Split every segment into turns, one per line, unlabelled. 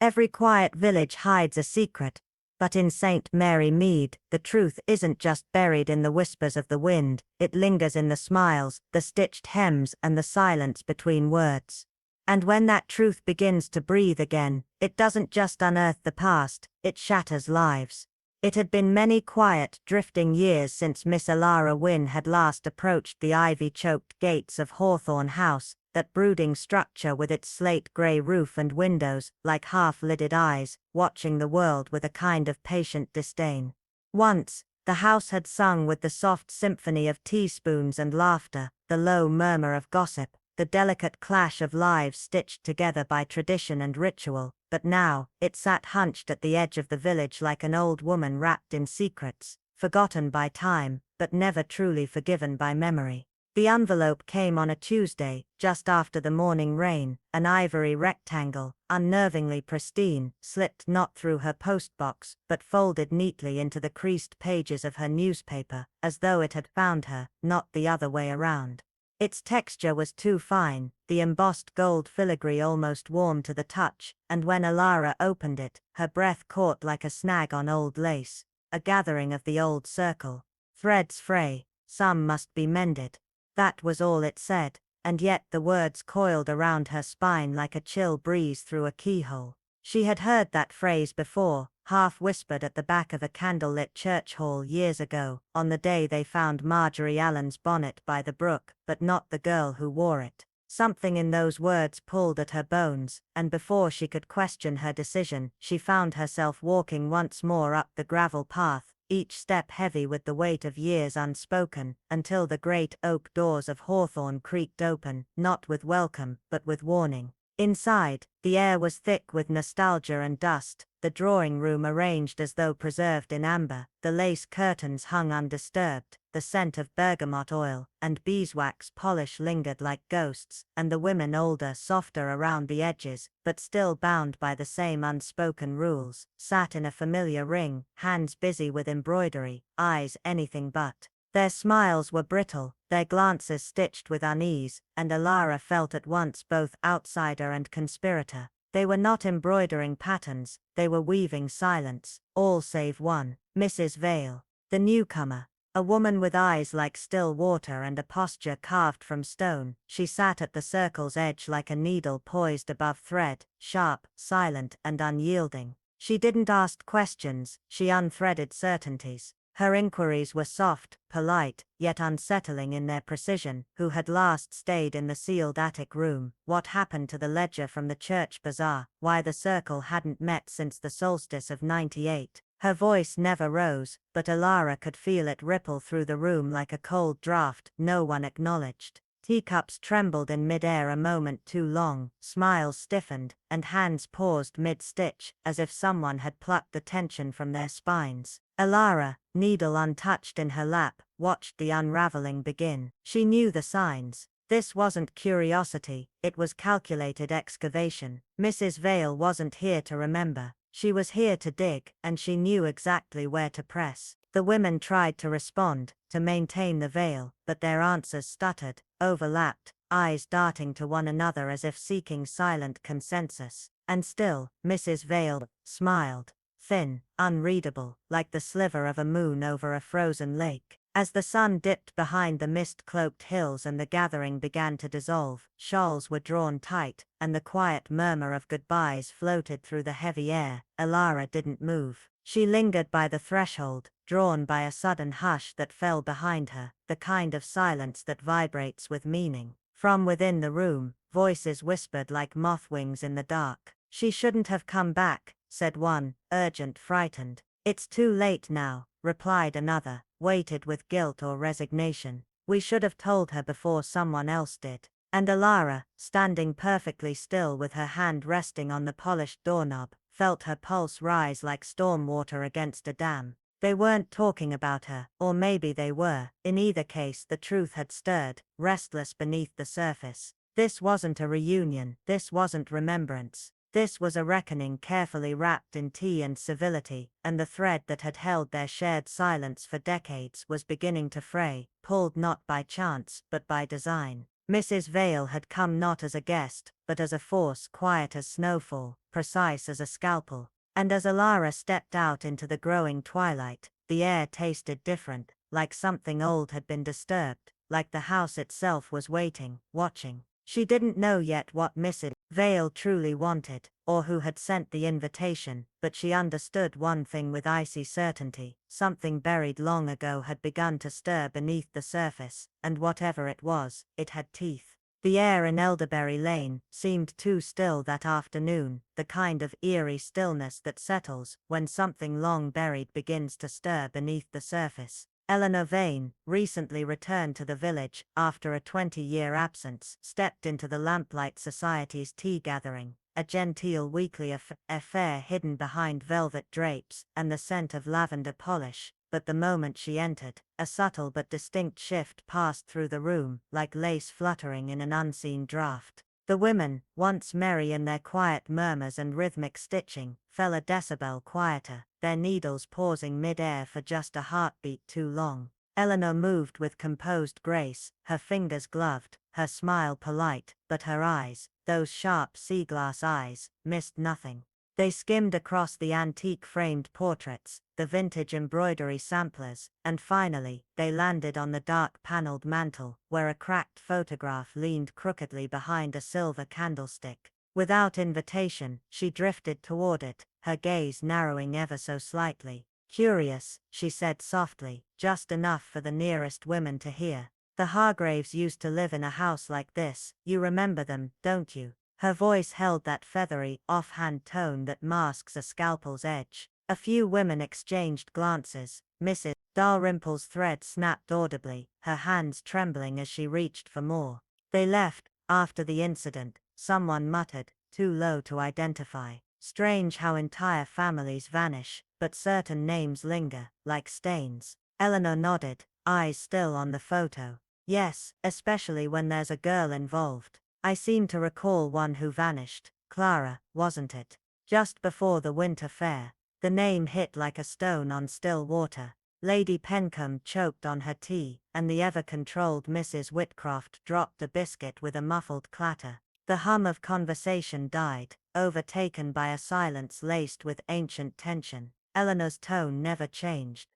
Every quiet village hides a secret, but in St. Mary Mead, the truth isn't just buried in the whispers of the wind, it lingers in the smiles, the stitched hems and the silence between words. And when that truth begins to breathe again, it doesn't just unearth the past, it shatters lives. It had been many quiet, drifting years since Miss Alara Wynne had last approached the ivy-choked gates of Hawthorne House, that brooding structure with its slate-grey roof and windows, like half-lidded eyes, watching the world with a kind of patient disdain. Once, the house had sung with the soft symphony of teaspoons and laughter, the low murmur of gossip, the delicate clash of lives stitched together by tradition and ritual, but now, it sat hunched at the edge of the village like an old woman wrapped in secrets, forgotten by time, but never truly forgiven by memory. The envelope came on a Tuesday, just after the morning rain, an ivory rectangle, unnervingly pristine, slipped not through her postbox, but folded neatly into the creased pages of her newspaper, as though it had found her, not the other way around. Its texture was too fine, the embossed gold filigree almost warm to the touch, and when Alara opened it, her breath caught like a snag on old lace. A gathering of the old circle. Threads fray, some must be mended. That was all it said, and yet the words coiled around her spine like a chill breeze through a keyhole. She had heard that phrase before, half-whispered at the back of a candlelit church hall years ago, on the day they found Marjorie Allen's bonnet by the brook, but not the girl who wore it. Something in those words pulled at her bones, and before she could question her decision, she found herself walking once more up the gravel path, each step heavy with the weight of years unspoken, until the great oak doors of Hawthorne creaked open, not with welcome, but with warning. Inside, the air was thick with nostalgia and dust, the drawing-room arranged as though preserved in amber, the lace curtains hung undisturbed, the scent of bergamot oil and beeswax polish lingered like ghosts, and the women older, softer around the edges, but still bound by the same unspoken rules, sat in a familiar ring, hands busy with embroidery, eyes anything but. Their smiles were brittle, their glances stitched with unease, and Alara felt at once both outsider and conspirator. They were not embroidering patterns, they were weaving silence, all save one, Mrs. Vale, the newcomer. A woman with eyes like still water and a posture carved from stone, she sat at the circle's edge like a needle poised above thread, sharp, silent, and unyielding. She didn't ask questions, she unthreaded certainties. Her inquiries were soft, polite, yet unsettling in their precision. Who had last stayed in the sealed attic room? What happened to the ledger from the church bazaar? Why the circle hadn't met since the solstice of '98? Her voice never rose, but Alara could feel it ripple through the room like a cold draft no one acknowledged. Teacups trembled in mid-air a moment too long, smiles stiffened, and hands paused mid-stitch, as if someone had plucked the tension from their spines. Alara, needle untouched in her lap, watched the unraveling begin. She knew the signs. This wasn't curiosity, it was calculated excavation. Mrs. Vale wasn't here to remember. She was here to dig, and she knew exactly where to press. The women tried to respond, to maintain the veil, but their answers stuttered, overlapped, eyes darting to one another as if seeking silent consensus. And still, Mrs. Vale smiled, thin, unreadable, like the sliver of a moon over a frozen lake. As the sun dipped behind the mist-cloaked hills and the gathering began to dissolve, shawls were drawn tight, and the quiet murmur of goodbyes floated through the heavy air. Alara didn't move. She lingered by the threshold, drawn by a sudden hush that fell behind her, the kind of silence that vibrates with meaning. From within the room, voices whispered like moth wings in the dark. "She shouldn't have come back," said one, urgent, frightened. "It's too late now," replied another, weighted with guilt or resignation. "We should have told her before someone else did." And Alara, standing perfectly still with her hand resting on the polished doorknob, felt her pulse rise like storm water against a dam. They weren't talking about her, or maybe they were. In either case, the truth had stirred, restless beneath the surface. This wasn't a reunion, this wasn't remembrance. This was a reckoning carefully wrapped in tea and civility, and the thread that had held their shared silence for decades was beginning to fray, pulled not by chance but by design. Mrs. Vale had come not as a guest, but as a force quiet as snowfall, precise as a scalpel. And as Alara stepped out into the growing twilight, the air tasted different, like something old had been disturbed, like the house itself was waiting, watching. She didn't know yet what Mrs. Vale truly wanted, or who had sent the invitation, but she understood one thing with icy certainty: something buried long ago had begun to stir beneath the surface, and whatever it was, it had teeth. The air in Elderberry Lane seemed too still that afternoon, the kind of eerie stillness that settles when something long buried begins to stir beneath the surface. Eleanor Vane, recently returned to the village after a 20-year absence, stepped into the Lamplight Society's tea gathering, a genteel weekly affair hidden behind velvet drapes and the scent of lavender polish. But the moment she entered, a subtle but distinct shift passed through the room, like lace fluttering in an unseen draught. The women, once merry in their quiet murmurs and rhythmic stitching, fell a decibel quieter, their needles pausing mid-air for just a heartbeat too long. Eleanor moved with composed grace, her fingers gloved, her smile polite, but her eyes, those sharp sea-glass eyes, missed nothing. They skimmed across the antique framed portraits, the vintage embroidery samplers, and finally, they landed on the dark paneled mantel, where a cracked photograph leaned crookedly behind a silver candlestick. Without invitation, she drifted toward it, her gaze narrowing ever so slightly. "Curious," she said softly, just enough for the nearest women to hear. "The Hargraves used to live in a house like this, you remember them, don't you?" Her voice held that feathery, offhand tone that masks a scalpel's edge. A few women exchanged glances. Mrs. Dalrymple's thread snapped audibly, her hands trembling as she reached for more. "They left, after the incident," someone muttered, too low to identify. "Strange how entire families vanish, but certain names linger, like stains." Eleanor nodded, eyes still on the photo. "Yes, especially when there's a girl involved. I seem to recall one who vanished. Clara, wasn't it? Just before the winter fair." The name hit like a stone on still water. Lady Pencombe choked on her tea, and the ever-controlled Mrs. Whitcroft dropped a biscuit with a muffled clatter. The hum of conversation died, overtaken by a silence laced with ancient tension. Eleanor's tone never changed.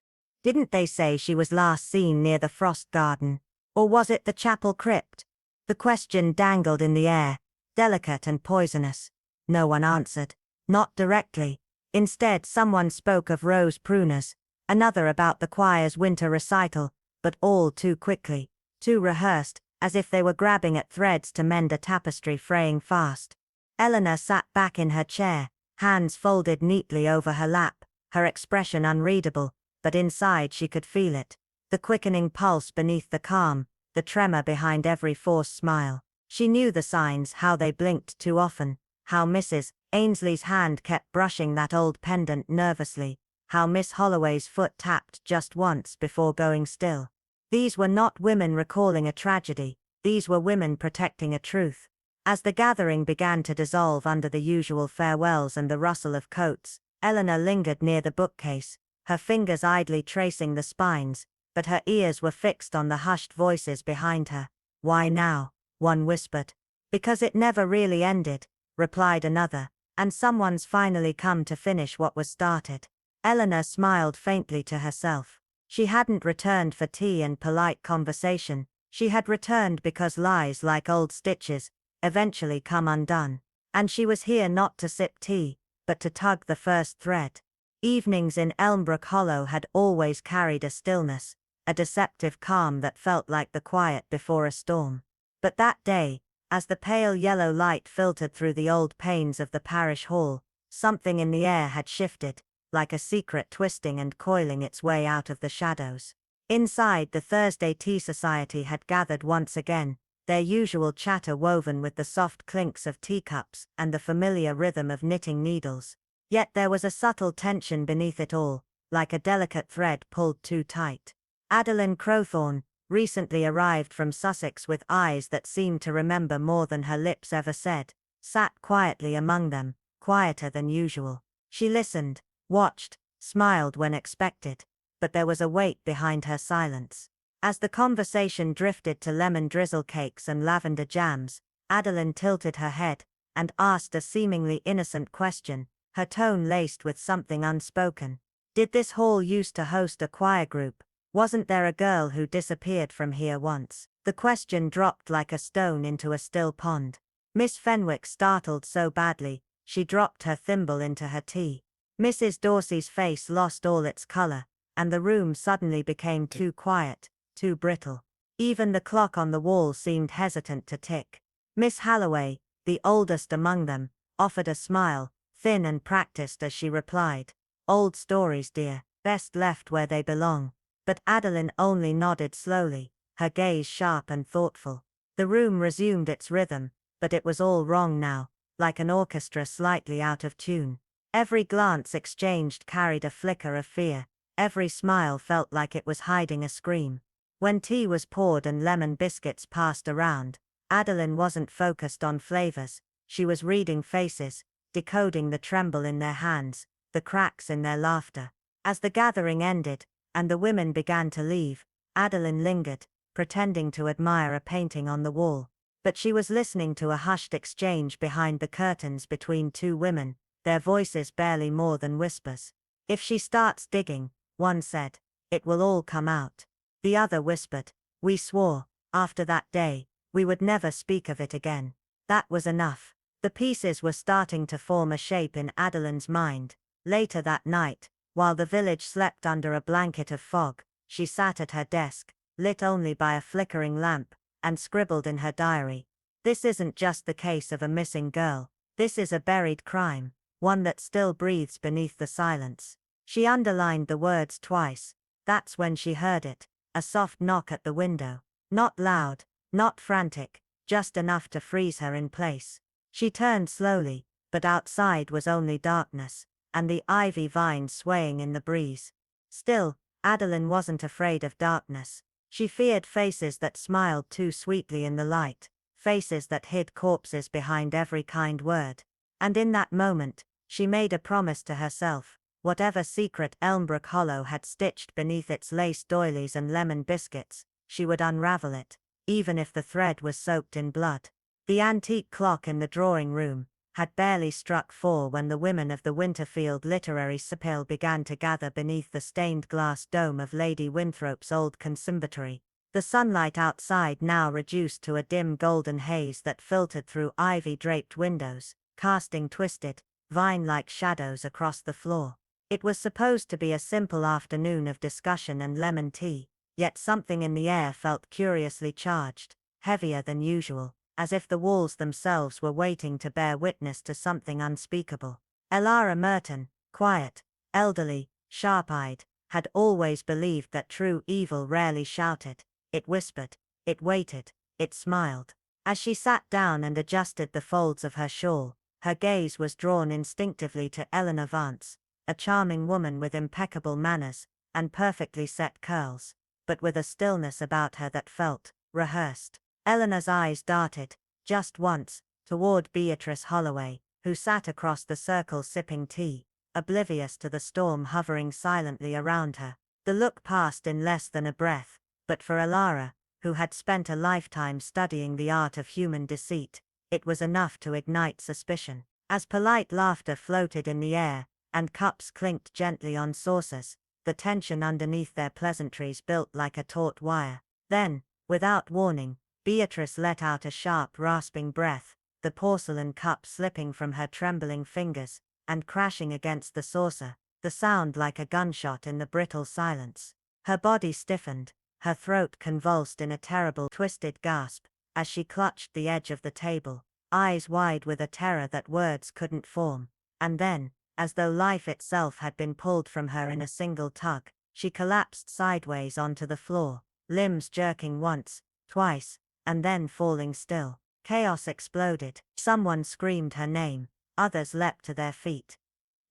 "Didn't they say she was last seen near the Frost Garden? Or was it the chapel crypt?" The question dangled in the air, delicate and poisonous. No one answered. Not directly. Instead, someone spoke of rose pruners, another about the choir's winter recital, but all too quickly, too rehearsed, as if they were grabbing at threads to mend a tapestry fraying fast. Eleanor sat back in her chair, hands folded neatly over her lap, her expression unreadable, but inside she could feel it. The quickening pulse beneath the calm, the tremor behind every forced smile. She knew the signs, how they blinked too often, how Mrs. Ainsley's hand kept brushing that old pendant nervously, how Miss Holloway's foot tapped just once before going still. These were not women recalling a tragedy, these were women protecting a truth. As the gathering began to dissolve under the usual farewells and the rustle of coats, Eleanor lingered near the bookcase, her fingers idly tracing the spines, but her ears were fixed on the hushed voices behind her. "Why now?" one whispered. "Because it never really ended," replied another, "and someone's finally come to finish what was started." Eleanor smiled faintly to herself. She hadn't returned for tea and polite conversation, she had returned because lies, like old stitches, eventually come undone. And she was here not to sip tea, but to tug the first thread. Evenings in Elmbrook Hollow had always carried a stillness, a deceptive calm that felt like the quiet before a storm. But that day, as the pale yellow light filtered through the old panes of the parish hall, something in the air had shifted, like a secret twisting and coiling its way out of the shadows. Inside, the Thursday Tea Society had gathered once again, their usual chatter woven with the soft clinks of teacups and the familiar rhythm of knitting needles. Yet there was a subtle tension beneath it all, like a delicate thread pulled too tight. Adeline Crowthorne, recently arrived from Sussex with eyes that seemed to remember more than her lips ever said, sat quietly among them, quieter than usual. She listened, watched, smiled when expected, but there was a weight behind her silence. As the conversation drifted to lemon drizzle cakes and lavender jams, Adeline tilted her head and asked a seemingly innocent question, her tone laced with something unspoken. Did this hall used to host a choir group? Wasn't there a girl who disappeared from here once? The question dropped like a stone into a still pond. Miss Fenwick startled so badly, she dropped her thimble into her tea. Mrs. Dorsey's face lost all its color, and the room suddenly became too quiet, too brittle. Even the clock on the wall seemed hesitant to tick. Miss Halloway, the oldest among them, offered a smile, thin and practiced as she replied, "Old stories, dear, best left where they belong." But Adeline only nodded slowly, her gaze sharp and thoughtful. The room resumed its rhythm, but it was all wrong now, like an orchestra slightly out of tune. Every glance exchanged carried a flicker of fear, every smile felt like it was hiding a scream. When tea was poured and lemon biscuits passed around, Adeline wasn't focused on flavors, she was reading faces, decoding the tremble in their hands, the cracks in their laughter. As the gathering ended, and the women began to leave, Adeline lingered, pretending to admire a painting on the wall. But she was listening to a hushed exchange behind the curtains between two women, their voices barely more than whispers. "If she starts digging," one said, "it will all come out." The other whispered, "We swore, after that day, we would never speak of it again." That was enough. The pieces were starting to form a shape in Adeline's mind. Later that night, while the village slept under a blanket of fog, she sat at her desk, lit only by a flickering lamp, and scribbled in her diary. "This isn't just the case of a missing girl, this is a buried crime, one that still breathes beneath the silence." She underlined the words twice. That's when she heard it, a soft knock at the window. Not loud, not frantic, just enough to freeze her in place. She turned slowly, but outside was only darkness, and the ivy vines swaying in the breeze. Still, Adeline wasn't afraid of darkness. She feared faces that smiled too sweetly in the light, faces that hid corpses behind every kind word. And in that moment, she made a promise to herself, whatever secret Elmbrook Hollow had stitched beneath its lace doilies and lemon biscuits, she would unravel it, even if the thread was soaked in blood. The antique clock in the drawing room had barely struck 4 when the women of the Winterfield Literary Circle began to gather beneath the stained glass dome of Lady Winthrop's old conservatory. The sunlight outside now reduced to a dim golden haze that filtered through ivy-draped windows, casting twisted, vine-like shadows across the floor. It was supposed to be a simple afternoon of discussion and lemon tea, yet something in the air felt curiously charged, heavier than usual, as if the walls themselves were waiting to bear witness to something unspeakable. Elara Merton, quiet, elderly, sharp-eyed, had always believed that true evil rarely shouted. It whispered, it waited, it smiled. As she sat down and adjusted the folds of her shawl, her gaze was drawn instinctively to Eleanor Vance, a charming woman with impeccable manners and perfectly set curls, but with a stillness about her that felt rehearsed. Eleanor's eyes darted, just once, toward Beatrice Holloway, who sat across the circle sipping tea, oblivious to the storm hovering silently around her. The look passed in less than a breath, but for Elara, who had spent a lifetime studying the art of human deceit, it was enough to ignite suspicion. As polite laughter floated in the air, and cups clinked gently on saucers, the tension underneath their pleasantries built like a taut wire. Then, without warning, Beatrice let out a sharp rasping breath, the porcelain cup slipping from her trembling fingers, and crashing against the saucer, the sound like a gunshot in the brittle silence. Her body stiffened, her throat convulsed in a terrible twisted gasp, as she clutched the edge of the table, eyes wide with a terror that words couldn't form. And then, as though life itself had been pulled from her in a single tug, she collapsed sideways onto the floor, limbs jerking once, twice, and then falling still. Chaos exploded. Someone screamed her name, others leapt to their feet.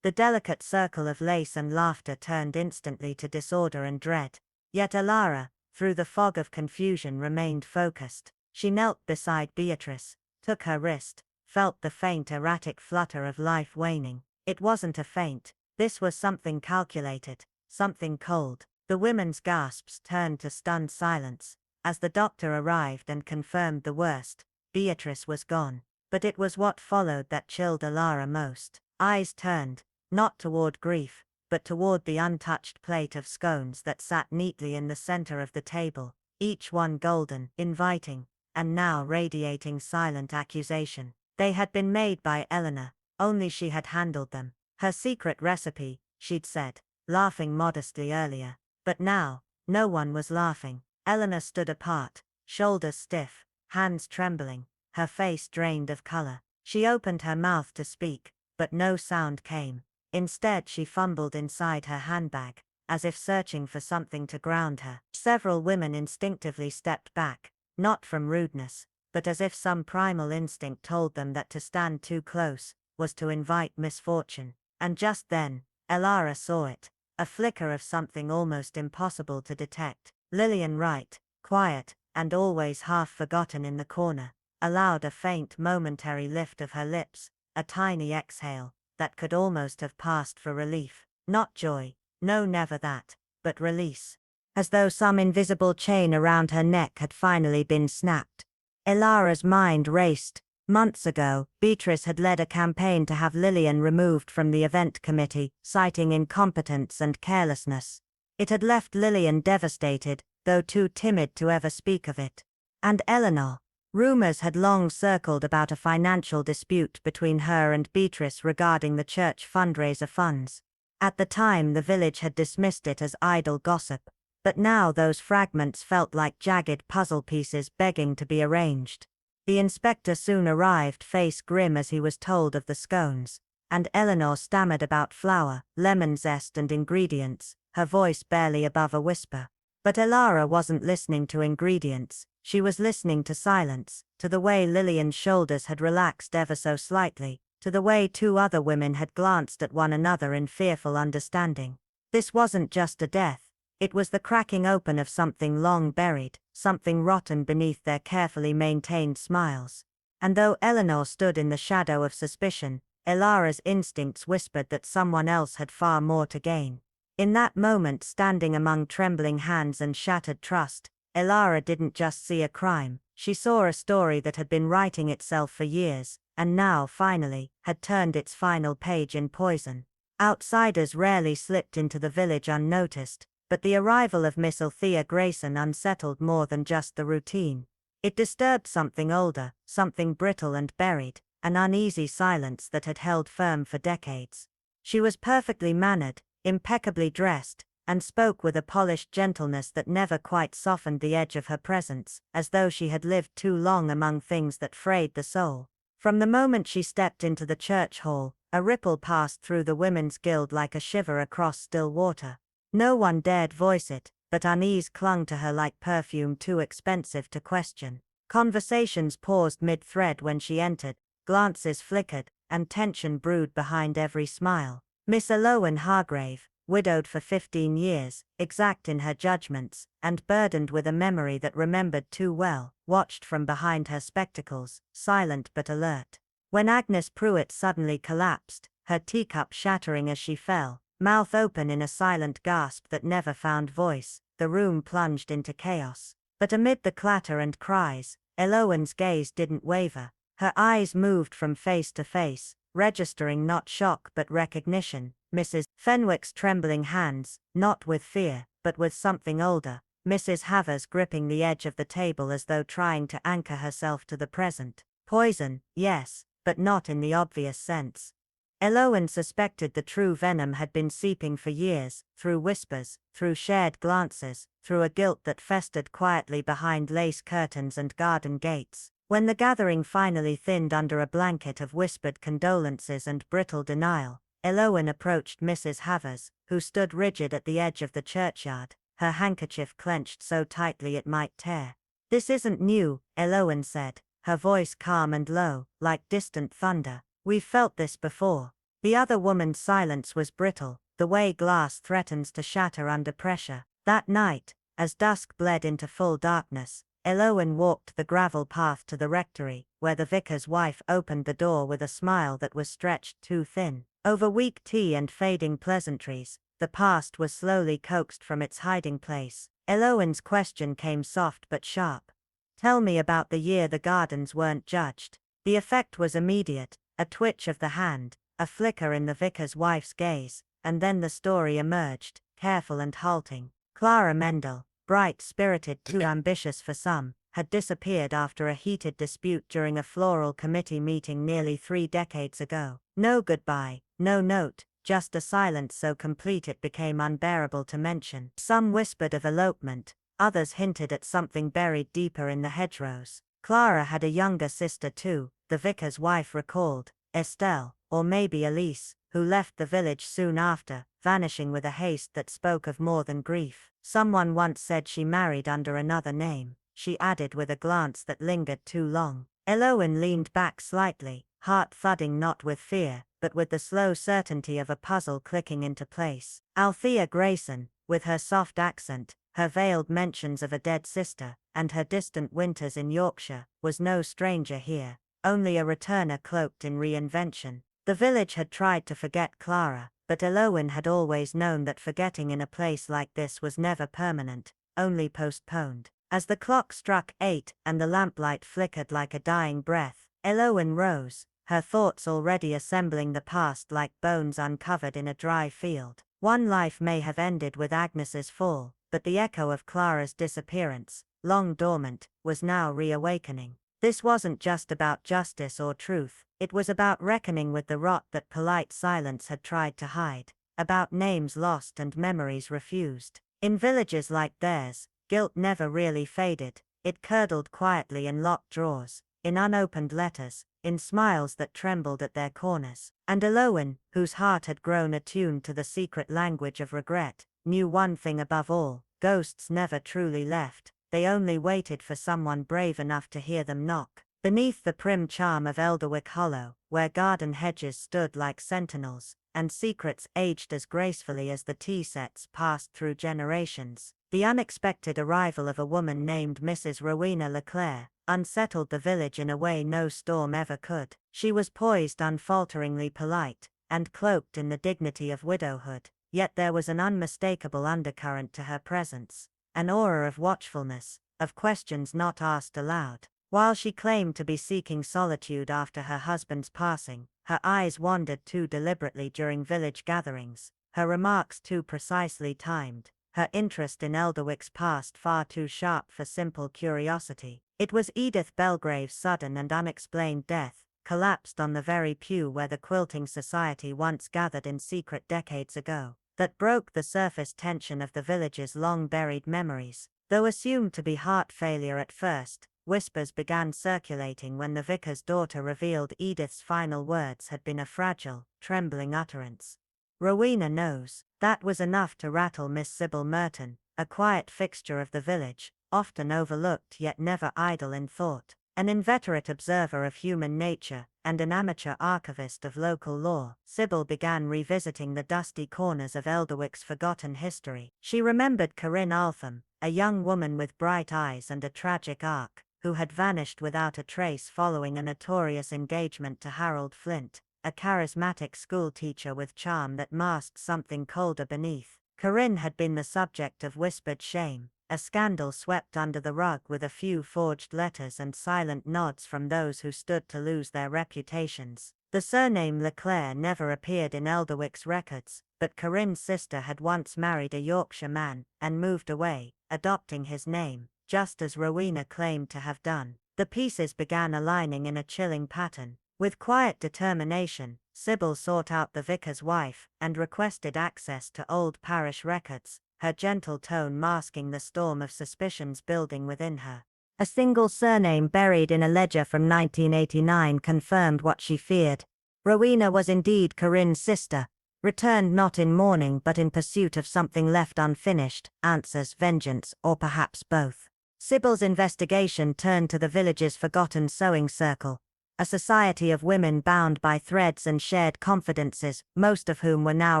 The delicate circle of lace and laughter turned instantly to disorder and dread. Yet Elara, through the fog of confusion, remained focused. She knelt beside Beatrice, took her wrist, felt the faint erratic flutter of life waning. It wasn't a faint, this was something calculated, something cold, The women's gasps turned to stunned silence. As the doctor arrived and confirmed the worst, Beatrice was gone. But it was what followed that chilled Alara most. Eyes turned, not toward grief, but toward the untouched plate of scones that sat neatly in the center of the table, each one golden, inviting, and now radiating silent accusation. They had been made by Eleanor, only she had handled them. Her secret recipe, she'd said, laughing modestly earlier. But now, no one was laughing. Eleanor stood apart, shoulders stiff, hands trembling, her face drained of color. She opened her mouth to speak, but no sound came. Instead she fumbled inside her handbag, as if searching for something to ground her. Several women instinctively stepped back, not from rudeness, but as if some primal instinct told them that to stand too close was to invite misfortune. And just then, Elara saw it, a flicker of something almost impossible to detect. Lillian Wright, quiet, and always half forgotten in the corner, allowed a faint momentary lift of her lips, a tiny exhale, that could almost have passed for relief. Not joy, no never that, but release. As though some invisible chain around her neck had finally been snapped. Elara's mind raced. Months ago, Beatrice had led a campaign to have Lillian removed from the event committee, citing incompetence and carelessness. It had left Lillian devastated, though too timid to ever speak of it. And Eleanor. Rumors had long circled about a financial dispute between her and Beatrice regarding the church fundraiser funds. At the time the village had dismissed it as idle gossip, but now those fragments felt like jagged puzzle pieces begging to be arranged. The inspector soon arrived, face grim as he was told of the scones, and Eleanor stammered about flour, lemon zest and ingredients, her voice barely above a whisper. But Elara wasn't listening to ingredients, she was listening to silence, to the way Lillian's shoulders had relaxed ever so slightly, to the way two other women had glanced at one another in fearful understanding. This wasn't just a death, it was the cracking open of something long buried, something rotten beneath their carefully maintained smiles. And though Eleanor stood in the shadow of suspicion, Elara's instincts whispered that someone else had far more to gain. In that moment, standing among trembling hands and shattered trust, Elara didn't just see a crime, she saw a story that had been writing itself for years, and now, finally, had turned its final page in poison. Outsiders rarely slipped into the village unnoticed, but the arrival of Miss Althea Grayson unsettled more than just the routine. It disturbed something older, something brittle and buried, an uneasy silence that had held firm for decades. She was perfectly mannered, impeccably dressed, and spoke with a polished gentleness that never quite softened the edge of her presence, as though she had lived too long among things that frayed the soul. From the moment she stepped into the church hall, a ripple passed through the women's guild like a shiver across still water. No one dared voice it, but unease clung to her like perfume too expensive to question. Conversations paused mid-thread when she entered, glances flickered, and tension brewed behind every smile. Miss Alowen Hargrave, widowed for 15 years, exact in her judgments, and burdened with a memory that remembered too well, watched from behind her spectacles, silent but alert. When Agnes Pruitt suddenly collapsed, her teacup shattering as she fell, mouth open in a silent gasp that never found voice, the room plunged into chaos. But amid the clatter and cries, Elowen's gaze didn't waver. Her eyes moved from face to face, registering not shock but recognition. Mrs. Fenwick's trembling hands, not with fear, but with something older. Mrs. Havers gripping the edge of the table as though trying to anchor herself to the present. Poison, yes, but not in the obvious sense. Elowen suspected the true venom had been seeping for years, through whispers, through shared glances, through a guilt that festered quietly behind lace curtains and garden gates. When the gathering finally thinned under a blanket of whispered condolences and brittle denial, Elowen approached Mrs. Havers, who stood rigid at the edge of the churchyard, her handkerchief clenched so tightly it might tear. "This isn't new," Elowen said, her voice calm and low, like distant thunder. "We've felt this before." The other woman's silence was brittle, the way glass threatens to shatter under pressure. That night, as dusk bled into full darkness, Elowen walked the gravel path to the rectory, where the vicar's wife opened the door with a smile that was stretched too thin. Over weak tea and fading pleasantries, the past was slowly coaxed from its hiding place. Eloin's question came soft but sharp. "Tell me about the year the gardens weren't judged." The effect was immediate, a twitch of the hand, a flicker in the vicar's wife's gaze, and then the story emerged, careful and halting. Clara Mendel, bright-spirited, too ambitious for some, had disappeared after a heated dispute during a floral committee meeting nearly 3 decades ago. No goodbye, no note, just a silence so complete it became unbearable to mention. Some whispered of elopement, others hinted at something buried deeper in the hedgerows. Clara had a younger sister too, the vicar's wife recalled, Estelle, or maybe Elise, who left the village soon after, vanishing with a haste that spoke of more than grief. Someone once said she married under another name, she added with a glance that lingered too long. Eloin leaned back slightly, heart thudding not with fear, but with the slow certainty of a puzzle clicking into place. Althea Grayson, with her soft accent, her veiled mentions of a dead sister, and her distant winters in Yorkshire, was no stranger here, only a returner cloaked in reinvention. The village had tried to forget Clara, but Eloin had always known that forgetting in a place like this was never permanent, only postponed. As the clock struck 8 and the lamplight flickered like a dying breath, Eloin rose, her thoughts already assembling the past like bones uncovered in a dry field. One life may have ended with Agnes's fall, but the echo of Clara's disappearance, long dormant, was now reawakening. This wasn't just about justice or truth, it was about reckoning with the rot that polite silence had tried to hide, about names lost and memories refused. In villages like theirs, guilt never really faded, it curdled quietly in locked drawers, in unopened letters, in smiles that trembled at their corners. And Eloin, whose heart had grown attuned to the secret language of regret, knew one thing above all: ghosts never truly left, they only waited for someone brave enough to hear them knock. Beneath the prim charm of Elderwick Hollow, where garden hedges stood like sentinels, and secrets aged as gracefully as the tea sets passed through generations, the unexpected arrival of a woman named Mrs. Rowena Leclerc unsettled the village in a way no storm ever could. She was poised, unfalteringly polite, and cloaked in the dignity of widowhood, yet there was an unmistakable undercurrent to her presence, an aura of watchfulness, of questions not asked aloud. While she claimed to be seeking solitude after her husband's passing, her eyes wandered too deliberately during village gatherings, her remarks too precisely timed, her interest in Elderwick's past far too sharp for simple curiosity. It was Edith Belgrave's sudden and unexplained death, collapsed on the very pew where the quilting society once gathered in secret decades ago, that broke the surface tension of the village's long-buried memories. Though assumed to be heart failure at first, whispers began circulating when the vicar's daughter revealed Edith's final words had been a fragile, trembling utterance. "Rowena knows." That was enough to rattle Miss Sybil Merton, a quiet fixture of the village, often overlooked yet never idle in thought, an inveterate observer of human nature, and an amateur archivist of local law. Sybil began revisiting the dusty corners of Elderwick's forgotten history. She remembered Corinne Altham, a young woman with bright eyes and a tragic arc, who had vanished without a trace following a notorious engagement to Harold Flint, a charismatic schoolteacher with charm that masked something colder beneath. Corinne had been the subject of whispered shame, a scandal swept under the rug with a few forged letters and silent nods from those who stood to lose their reputations. The surname Leclerc never appeared in Elderwick's records, but Corinne's sister had once married a Yorkshire man, and moved away, adopting his name, just as Rowena claimed to have done. The pieces began aligning in a chilling pattern. With quiet determination, Sybil sought out the vicar's wife, and requested access to old parish records, her gentle tone masking the storm of suspicions building within her. A single surname buried in a ledger from 1989 confirmed what she feared. Rowena was indeed Corinne's sister, returned not in mourning but in pursuit of something left unfinished, answers, vengeance, or perhaps both. Sybil's investigation turned to the village's forgotten sewing circle, a society of women bound by threads and shared confidences, most of whom were now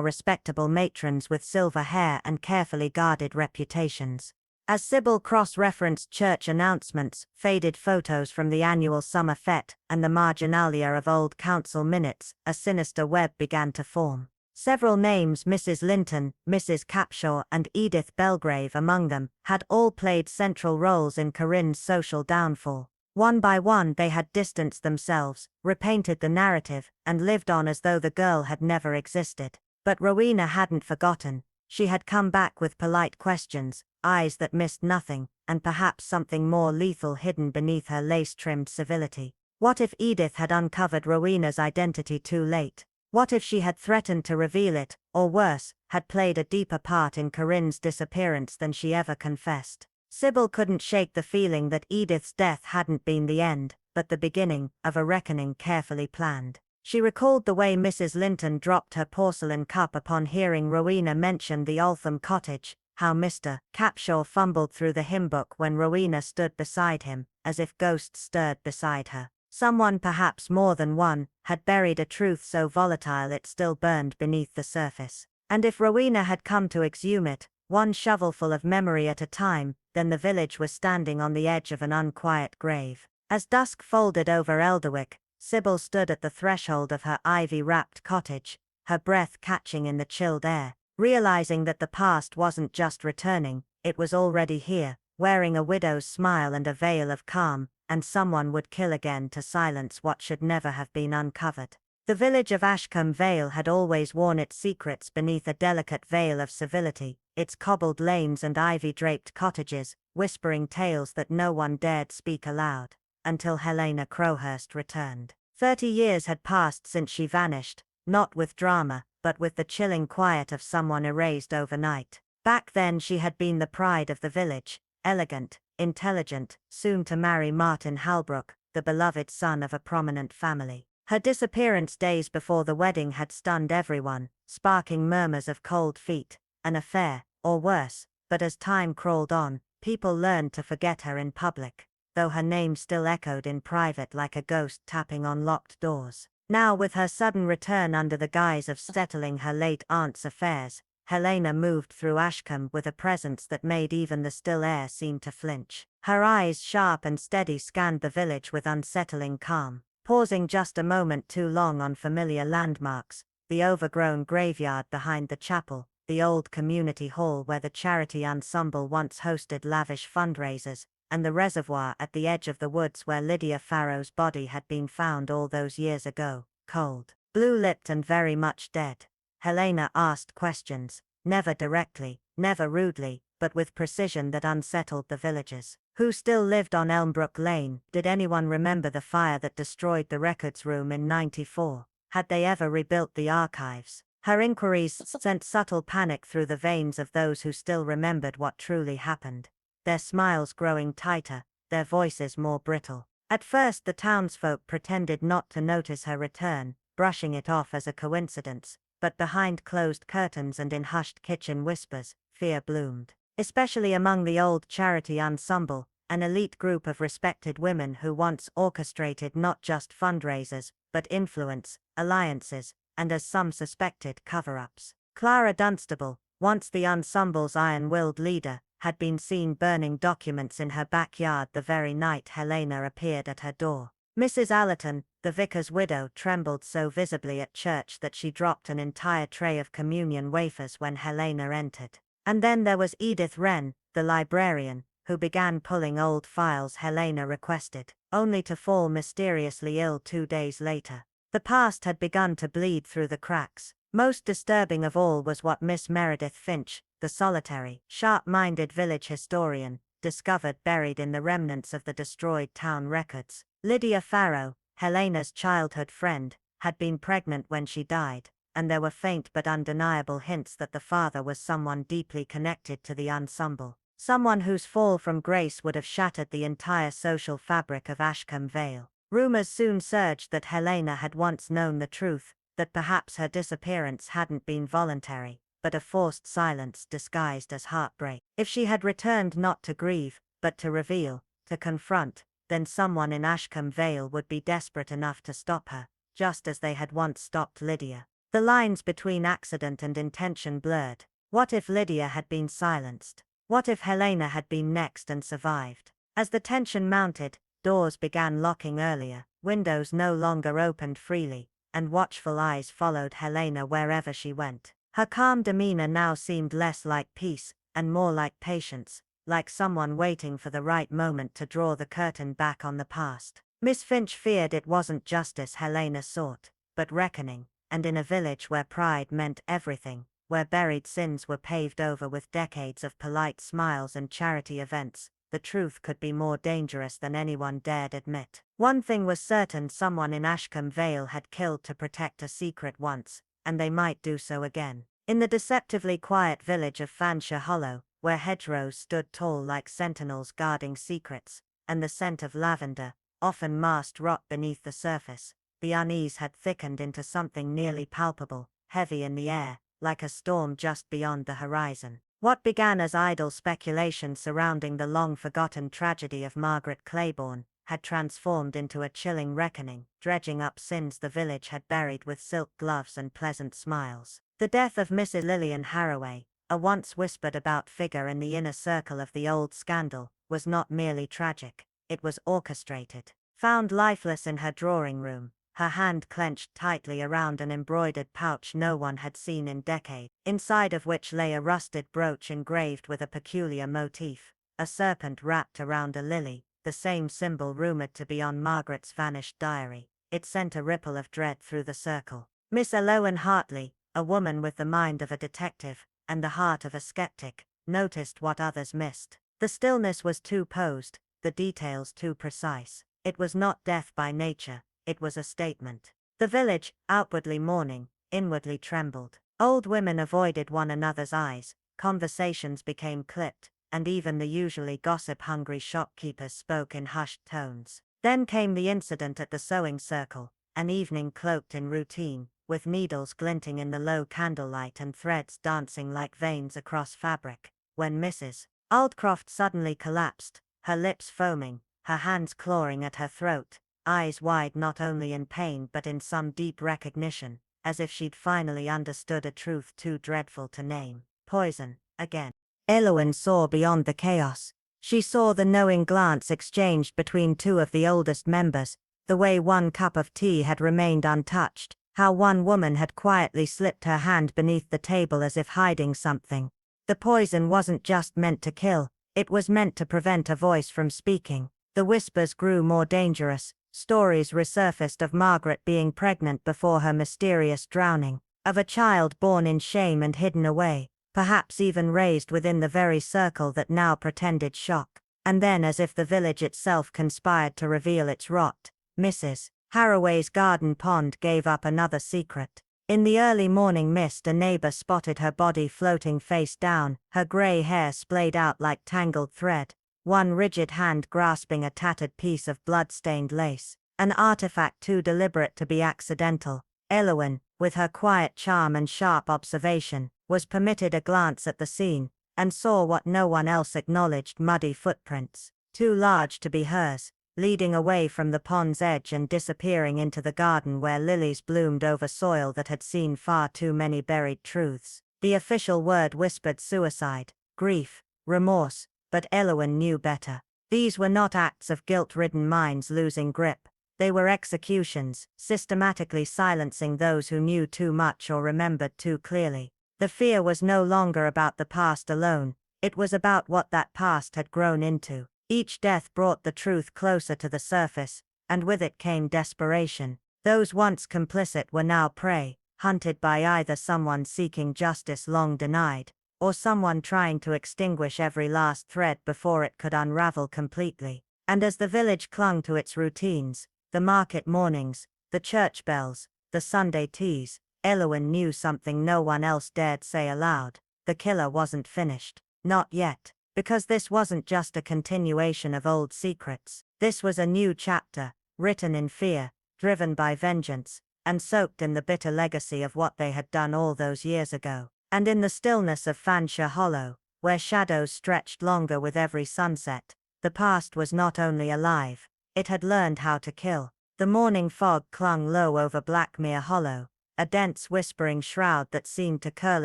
respectable matrons with silver hair and carefully guarded reputations. As Sybil cross-referenced church announcements, faded photos from the annual summer fete, and the marginalia of old council minutes, a sinister web began to form. Several names, Mrs. Linton, Mrs. Capshaw and Edith Belgrave among them, had all played central roles in Corinne's social downfall. One by one they had distanced themselves, repainted the narrative, and lived on as though the girl had never existed. But Rowena hadn't forgotten. She had come back with polite questions, eyes that missed nothing, and perhaps something more lethal hidden beneath her lace-trimmed civility. What if Edith had uncovered Rowena's identity too late? What if she had threatened to reveal it, or worse, had played a deeper part in Corinne's disappearance than she ever confessed? Sybil couldn't shake the feeling that Edith's death hadn't been the end, but the beginning of a reckoning carefully planned. She recalled the way Mrs. Linton dropped her porcelain cup upon hearing Rowena mention the Altham cottage, how Mr. Capshaw fumbled through the hymn book when Rowena stood beside him, as if ghosts stirred beside her. Someone, perhaps more than one, had buried a truth so volatile it still burned beneath the surface. And if Rowena had come to exhume it, one shovelful of memory at a time, then the village was standing on the edge of an unquiet grave. As dusk folded over Elderwick, Sybil stood at the threshold of her ivy-wrapped cottage, her breath catching in the chilled air, realizing that the past wasn't just returning, it was already here, wearing a widow's smile and a veil of calm, and someone would kill again to silence what should never have been uncovered. The village of Ashcombe Vale had always worn its secrets beneath a delicate veil of civility, its cobbled lanes and ivy-draped cottages, whispering tales that no one dared speak aloud, until Helena Crowhurst returned. 30 years had passed since she vanished, not with drama, but with the chilling quiet of someone erased overnight. Back then she had been the pride of the village, elegant, intelligent, soon to marry Martin Halbrook, the beloved son of a prominent family. Her disappearance days before the wedding had stunned everyone, sparking murmurs of cold feet, an affair, or worse, but as time crawled on, people learned to forget her in public, though her name still echoed in private like a ghost tapping on locked doors. Now, with her sudden return under the guise of settling her late aunt's affairs, Helena moved through Ashcombe with a presence that made even the still air seem to flinch. Her eyes, sharp and steady, scanned the village with unsettling calm, pausing just a moment too long on familiar landmarks, the overgrown graveyard behind the chapel, the old community hall where the charity ensemble once hosted lavish fundraisers, and the reservoir at the edge of the woods where Lydia Farrow's body had been found all those years ago, cold, blue-lipped and very much dead. Helena asked questions, never directly, never rudely, but with precision that unsettled the villagers. Who still lived on Elmbrook Lane? Did anyone remember the fire that destroyed the records room in '94? Had they ever rebuilt the archives? Her inquiries sent subtle panic through the veins of those who still remembered what truly happened, their smiles growing tighter, their voices more brittle. At first the townsfolk pretended not to notice her return, brushing it off as a coincidence, but behind closed curtains and in hushed kitchen whispers, fear bloomed. Especially among the old charity ensemble, an elite group of respected women who once orchestrated not just fundraisers, but influence, alliances, and as some suspected, cover-ups. Clara Dunstable, once the ensemble's iron-willed leader, had been seen burning documents in her backyard the very night Helena appeared at her door. Mrs. Allerton, the vicar's widow, trembled so visibly at church that she dropped an entire tray of communion wafers when Helena entered. And then there was Edith Wren, the librarian, who began pulling old files Helena requested, only to fall mysteriously ill 2 days later. The past had begun to bleed through the cracks. Most disturbing of all was what Miss Meredith Finch, the solitary, sharp-minded village historian, discovered buried in the remnants of the destroyed town records. Lydia Farrow, Helena's childhood friend, had been pregnant when she died, and there were faint but undeniable hints that the father was someone deeply connected to the ensemble, someone whose fall from grace would have shattered the entire social fabric of Ashcombe Vale. Rumors soon surged that Helena had once known the truth, that perhaps her disappearance hadn't been voluntary, but a forced silence disguised as heartbreak. If she had returned not to grieve, but to reveal, to confront, then someone in Ashcombe Vale would be desperate enough to stop her, just as they had once stopped Lydia. The lines between accident and intention blurred. What if Lydia had been silenced? What if Helena had been next and survived? As the tension mounted, doors began locking earlier, windows no longer opened freely, and watchful eyes followed Helena wherever she went. Her calm demeanor now seemed less like peace, and more like patience, like someone waiting for the right moment to draw the curtain back on the past. Miss Finch feared it wasn't justice Helena sought, but reckoning, and in a village where pride meant everything, where buried sins were paved over with decades of polite smiles and charity events, the truth could be more dangerous than anyone dared admit. One thing was certain: someone in Ashcombe Vale had killed to protect a secret once, and they might do so again. In the deceptively quiet village of Fanshawe Hollow, where hedgerows stood tall like sentinels guarding secrets, and the scent of lavender often masked rot beneath the surface, the unease had thickened into something nearly palpable, heavy in the air, like a storm just beyond the horizon. What began as idle speculation surrounding the long-forgotten tragedy of Margaret Claiborne had transformed into a chilling reckoning, dredging up sins the village had buried with silk gloves and pleasant smiles. The death of Mrs. Lillian Harroway, a once whispered about figure in the inner circle of the old scandal, was not merely tragic, it was orchestrated. Found lifeless in her drawing room, her hand clenched tightly around an embroidered pouch no one had seen in decades, inside of which lay a rusted brooch engraved with a peculiar motif, a serpent wrapped around a lily, the same symbol rumored to be on Margaret's vanished diary. It sent a ripple of dread through the circle. Miss Eloan Hartley, a woman with the mind of a detective, and the heart of a skeptic, noticed what others missed. The stillness was too posed, the details too precise. It was not death by nature, it was a statement. The village, outwardly mourning, inwardly trembled. Old women avoided one another's eyes, conversations became clipped, and even the usually gossip-hungry shopkeepers spoke in hushed tones. Then came the incident at the sewing circle, an evening cloaked in routine, with needles glinting in the low candlelight and threads dancing like veins across fabric, when Mrs. Aldcroft suddenly collapsed, her lips foaming, her hands clawing at her throat, eyes wide not only in pain but in some deep recognition, as if she'd finally understood a truth too dreadful to name. Poison, again. Eloan saw beyond the chaos. She saw the knowing glance exchanged between two of the oldest members, the way one cup of tea had remained untouched, how one woman had quietly slipped her hand beneath the table as if hiding something. The poison wasn't just meant to kill, it was meant to prevent a voice from speaking. The whispers grew more dangerous. Stories resurfaced of Margaret being pregnant before her mysterious drowning, of a child born in shame and hidden away, perhaps even raised within the very circle that now pretended shock. And then, as if the village itself conspired to reveal its rot, Mrs. Harroway's garden pond gave up another secret. In the early morning mist, a neighbor spotted her body floating face down, her gray hair splayed out like tangled thread, one rigid hand grasping a tattered piece of blood-stained lace, an artifact too deliberate to be accidental. Eloan, with her quiet charm and sharp observation, was permitted a glance at the scene, and saw what no one else acknowledged: muddy footprints, too large to be hers, leading away from the pond's edge and disappearing into the garden where lilies bloomed over soil that had seen far too many buried truths. The official word whispered suicide, grief, remorse, but Eloan knew better. These were not acts of guilt-ridden minds losing grip. They were executions, systematically silencing those who knew too much or remembered too clearly. The fear was no longer about the past alone, it was about what that past had grown into. Each death brought the truth closer to the surface, and with it came desperation. Those once complicit were now prey, hunted by either someone seeking justice long denied, or someone trying to extinguish every last thread before it could unravel completely. And as the village clung to its routines, the market mornings, the church bells, the Sunday teas, Eloan knew something no one else dared say aloud: the killer wasn't finished. Not yet. Because this wasn't just a continuation of old secrets. This was a new chapter, written in fear, driven by vengeance, and soaked in the bitter legacy of what they had done all those years ago. And in the stillness of Fanshawe Hollow, where shadows stretched longer with every sunset, the past was not only alive, it had learned how to kill. The morning fog clung low over Blackmere Hollow, a dense whispering shroud that seemed to curl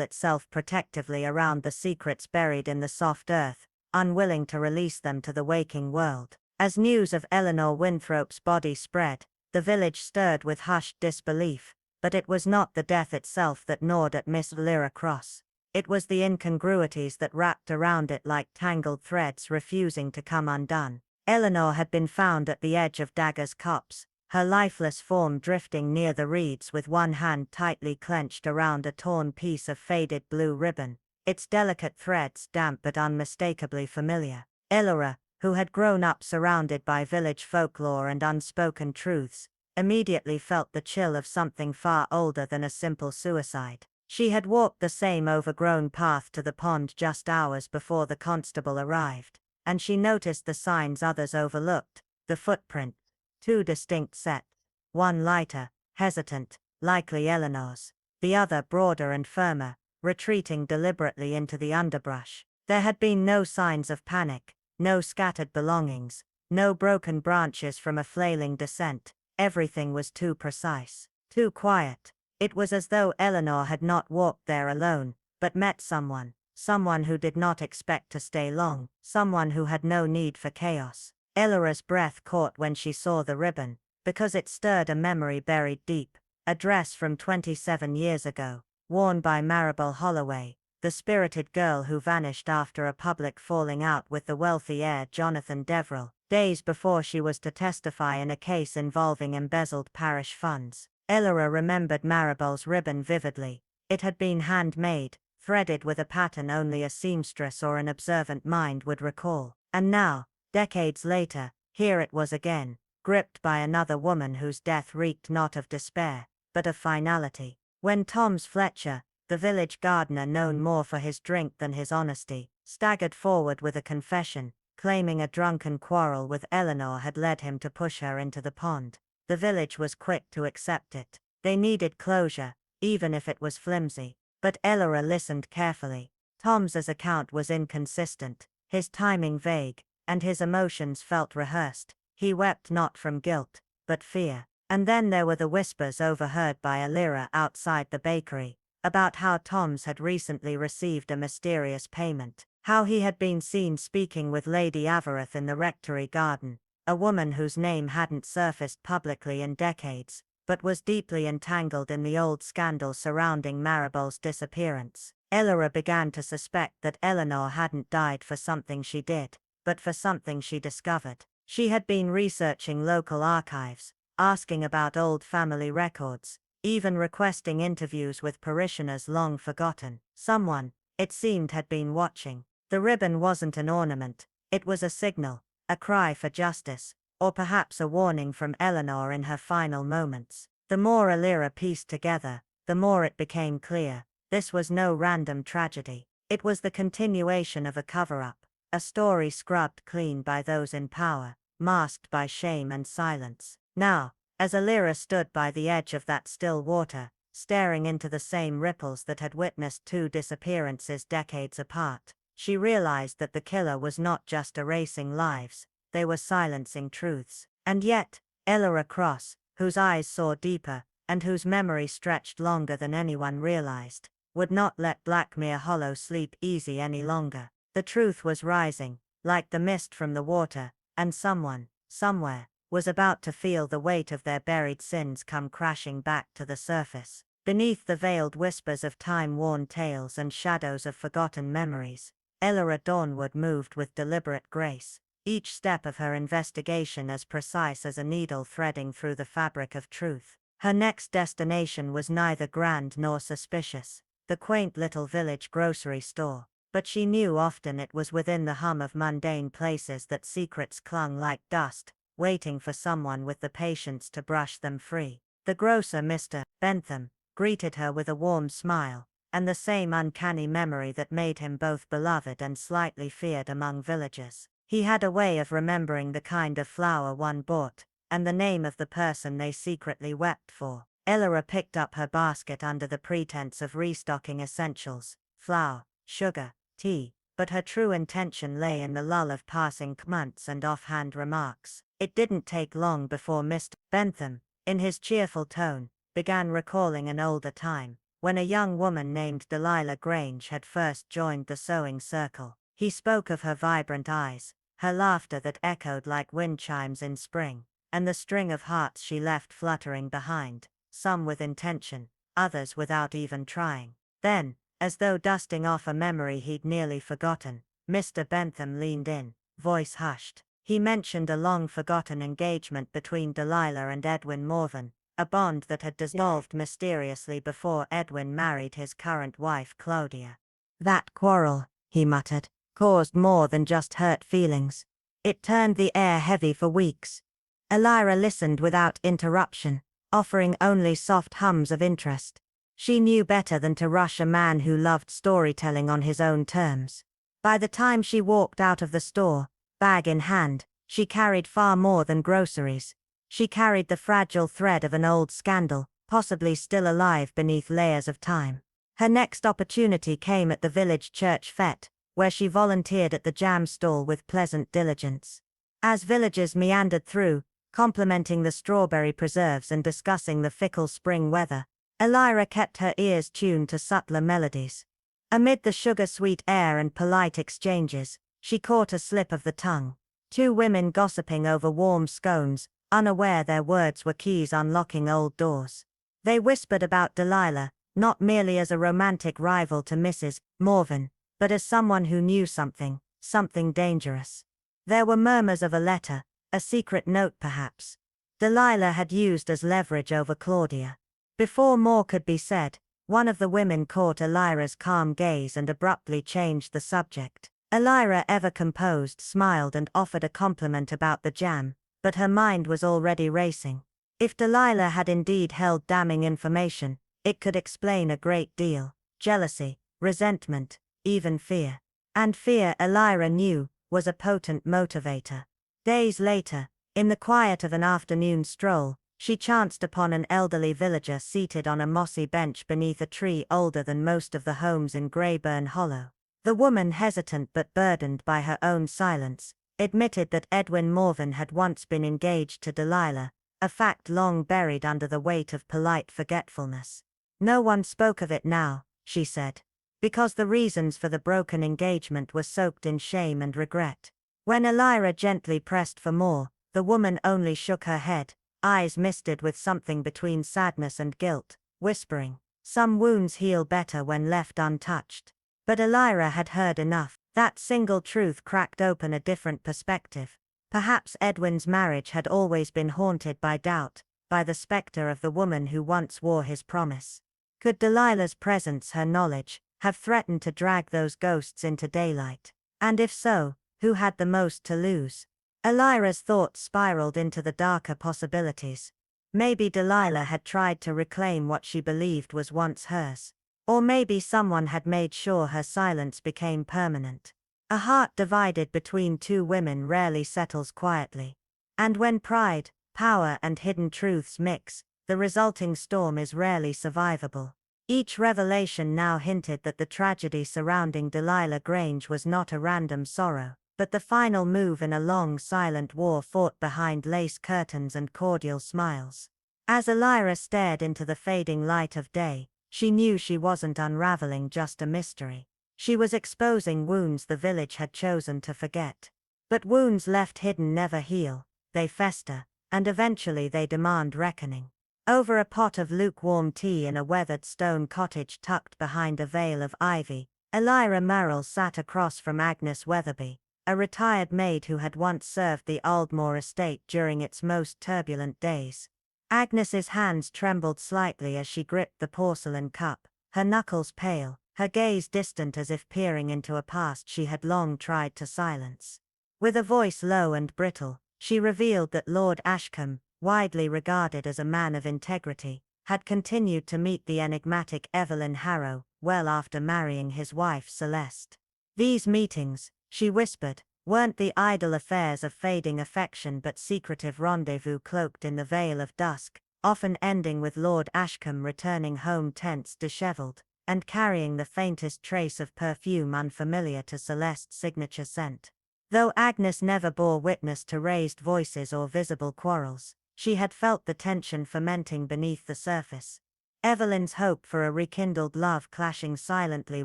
itself protectively around the secrets buried in the soft earth, unwilling to release them to the waking world. As news of Eleanor Winthrop's body spread, the village stirred with hushed disbelief. but it was not the death itself that gnawed at Miss Lyra Cross. It was the incongruities that wrapped around it like tangled threads refusing to come undone. Eleanor had been found at the edge of Dagger's Copse, her lifeless form drifting near the reeds with one hand tightly clenched around a torn piece of faded blue ribbon, its delicate threads damp but unmistakably familiar. Elora, who had grown up surrounded by village folklore and unspoken truths, immediately felt the chill of something far older than a simple suicide. She had walked the same overgrown path to the pond just hours before the constable arrived, and she noticed the signs others overlooked, the footprint, two distinct sets, one lighter, hesitant, likely Eleanor's, the other broader and firmer, retreating deliberately into the underbrush. There had been no signs of panic, no scattered belongings, no broken branches from a flailing descent. Everything was too precise, too quiet. It was as though Eleanor had not walked there alone, but met someone who did not expect to stay long, someone who had no need for chaos. Elora's breath caught when she saw the ribbon, because it stirred a memory buried deep, a dress from 27 years ago, worn by Marple Holloway, the spirited girl who vanished after a public falling out with the wealthy heir Jonathan Deverell, days before she was to testify in a case involving embezzled parish funds. Elora remembered Marable's ribbon vividly. It had been handmade, threaded with a pattern only a seamstress or an observant mind would recall. And now, decades later, here it was again, gripped by another woman whose death reeked not of despair, but of finality. When Thomas Fletcher, the village gardener known more for his drink than his honesty, staggered forward with a confession, claiming a drunken quarrel with Eleanor had led him to push her into the pond, the village was quick to accept it. They needed closure, even if it was flimsy. But Elora listened carefully. Tom's account was inconsistent, his timing vague, and his emotions felt rehearsed. He wept not from guilt, but fear. And then there were the whispers overheard by Elira outside the bakery, about how Tom's had recently received a mysterious payment, how he had been seen speaking with Lady Avereth in the rectory garden, a woman whose name hadn't surfaced publicly in decades, but was deeply entangled in the old scandal surrounding Marable's disappearance. Elora began to suspect that Eleanor hadn't died for something she did, but for something she discovered. She had been researching local archives, asking about old family records, even requesting interviews with parishioners long forgotten. Someone, it seemed, had been watching. The ribbon wasn't an ornament, it was a signal, a cry for justice, or perhaps a warning from Eleanor in her final moments. The more Elira pieced together, the more it became clear, this was no random tragedy. It was the continuation of a cover-up, a story scrubbed clean by those in power, masked by shame and silence. Now, as Elira stood by the edge of that still water, staring into the same ripples that had witnessed two disappearances decades apart, she realized that the killer was not just erasing lives, they were silencing truths. And yet, Elora Cross, whose eyes saw deeper, and whose memory stretched longer than anyone realized, would not let Blackmere Hollow sleep easy any longer. The truth was rising, like the mist from the water, and someone, somewhere, was about to feel the weight of their buried sins come crashing back to the surface. Beneath the veiled whispers of time-worn tales and shadows of forgotten memories, Elora Dawnwood moved with deliberate grace, each step of her investigation as precise as a needle threading through the fabric of truth. Her next destination was neither grand nor suspicious, the quaint little village grocery store, but she knew often it was within the hum of mundane places that secrets clung like dust, waiting for someone with the patience to brush them free. The grocer, Mr. Bentham, greeted her with a warm smile, and the same uncanny memory that made him both beloved and slightly feared among villagers. He had a way of remembering the kind of flour one bought, and the name of the person they secretly wept for. Elora picked up her basket under the pretense of restocking essentials, flour, sugar, tea, but her true intention lay in the lull of passing comments and offhand remarks. It didn't take long before Mr. Bentham, in his cheerful tone, began recalling an older time, when a young woman named Delilah Grange had first joined the sewing circle. He spoke of her vibrant eyes, her laughter that echoed like wind chimes in spring, and the string of hearts she left fluttering behind, some with intention, others without even trying. Then, as though dusting off a memory he'd nearly forgotten, Mr. Bentham leaned in, voice hushed. He mentioned a long-forgotten engagement between Delilah and Edwin Morven, a bond that had dissolved mysteriously before Edwin married his current wife Claudia. That quarrel, he muttered, caused more than just hurt feelings. It turned the air heavy for weeks. Elira listened without interruption, offering only soft hums of interest. She knew better than to rush a man who loved storytelling on his own terms. By the time she walked out of the store, bag in hand, she carried far more than groceries. She carried the fragile thread of an old scandal, possibly still alive beneath layers of time. Her next opportunity came at the village church fete, where she volunteered at the jam stall with pleasant diligence. As villagers meandered through, complimenting the strawberry preserves and discussing the fickle spring weather, Elira kept her ears tuned to subtler melodies. Amid the sugar-sweet air and polite exchanges, she caught a slip of the tongue. Two women gossiping over warm scones, unaware their words were keys unlocking old doors. They whispered about Delilah, not merely as a romantic rival to Mrs. Morven, but as someone who knew something dangerous. There were murmurs of a letter, a secret note perhaps. Delilah had used as leverage over Claudia. Before more could be said, one of the women caught Elira's calm gaze and abruptly changed the subject. Elira, ever composed, smiled and offered a compliment about the jam, but her mind was already racing. If Delilah had indeed held damning information, it could explain a great deal. Jealousy, resentment, even fear. And fear, Elira knew, was a potent motivator. Days later, in the quiet of an afternoon stroll, she chanced upon an elderly villager seated on a mossy bench beneath a tree older than most of the homes in Greyburn Hollow. The woman, hesitant but burdened by her own silence, admitted that Edwin Morven had once been engaged to Delilah, a fact long buried under the weight of polite forgetfulness. No one spoke of it now, she said, because the reasons for the broken engagement were soaked in shame and regret. When Elira gently pressed for more, the woman only shook her head, eyes misted with something between sadness and guilt, whispering, "Some wounds heal better when left untouched." But Elira had heard enough. That single truth cracked open a different perspective. Perhaps Edwin's marriage had always been haunted by doubt, by the specter of the woman who once wore his promise. Could Delilah's presence, her knowledge, have threatened to drag those ghosts into daylight? And if so, who had the most to lose? Elira's thoughts spiraled into the darker possibilities. Maybe Delilah had tried to reclaim what she believed was once hers. Or maybe someone had made sure her silence became permanent. A heart divided between two women rarely settles quietly. And when pride, power and hidden truths mix, the resulting storm is rarely survivable. Each revelation now hinted that the tragedy surrounding Delilah Grange was not a random sorrow, but the final move in a long silent war fought behind lace curtains and cordial smiles. As Elira stared into the fading light of day, she knew she wasn't unraveling just a mystery. She was exposing wounds the village had chosen to forget. But wounds left hidden never heal, they fester, and eventually they demand reckoning. Over a pot of lukewarm tea in a weathered stone cottage tucked behind a veil of ivy, Elira Marple sat across from Agnes Weatherby, a retired maid who had once served the Aldmore estate during its most turbulent days. Agnes's hands trembled slightly as she gripped the porcelain cup, her knuckles pale, her gaze distant as if peering into a past she had long tried to silence. With a voice low and brittle, she revealed that Lord Ashcombe, widely regarded as a man of integrity, had continued to meet the enigmatic Evelyn Harrow well after marrying his wife Celeste. These meetings, she whispered, weren't the idle affairs of fading affection but secretive rendezvous cloaked in the veil of dusk, often ending with Lord Ashcombe returning home tense, disheveled, and carrying the faintest trace of perfume unfamiliar to Celeste's signature scent. Though Agnes never bore witness to raised voices or visible quarrels, she had felt the tension fermenting beneath the surface. Evelyn's hope for a rekindled love clashing silently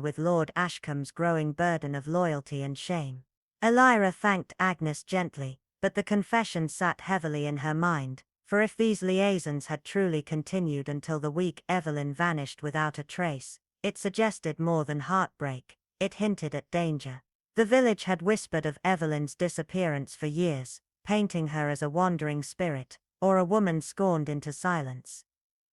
with Lord Ashcombe's growing burden of loyalty and shame. Elira thanked Agnes gently, but the confession sat heavily in her mind, For if these liaisons had truly continued until the week Evelyn vanished without a trace, it suggested more than heartbreak, it hinted at danger. The village had whispered of Evelyn's disappearance for years, painting her as a wandering spirit, or a woman scorned into silence.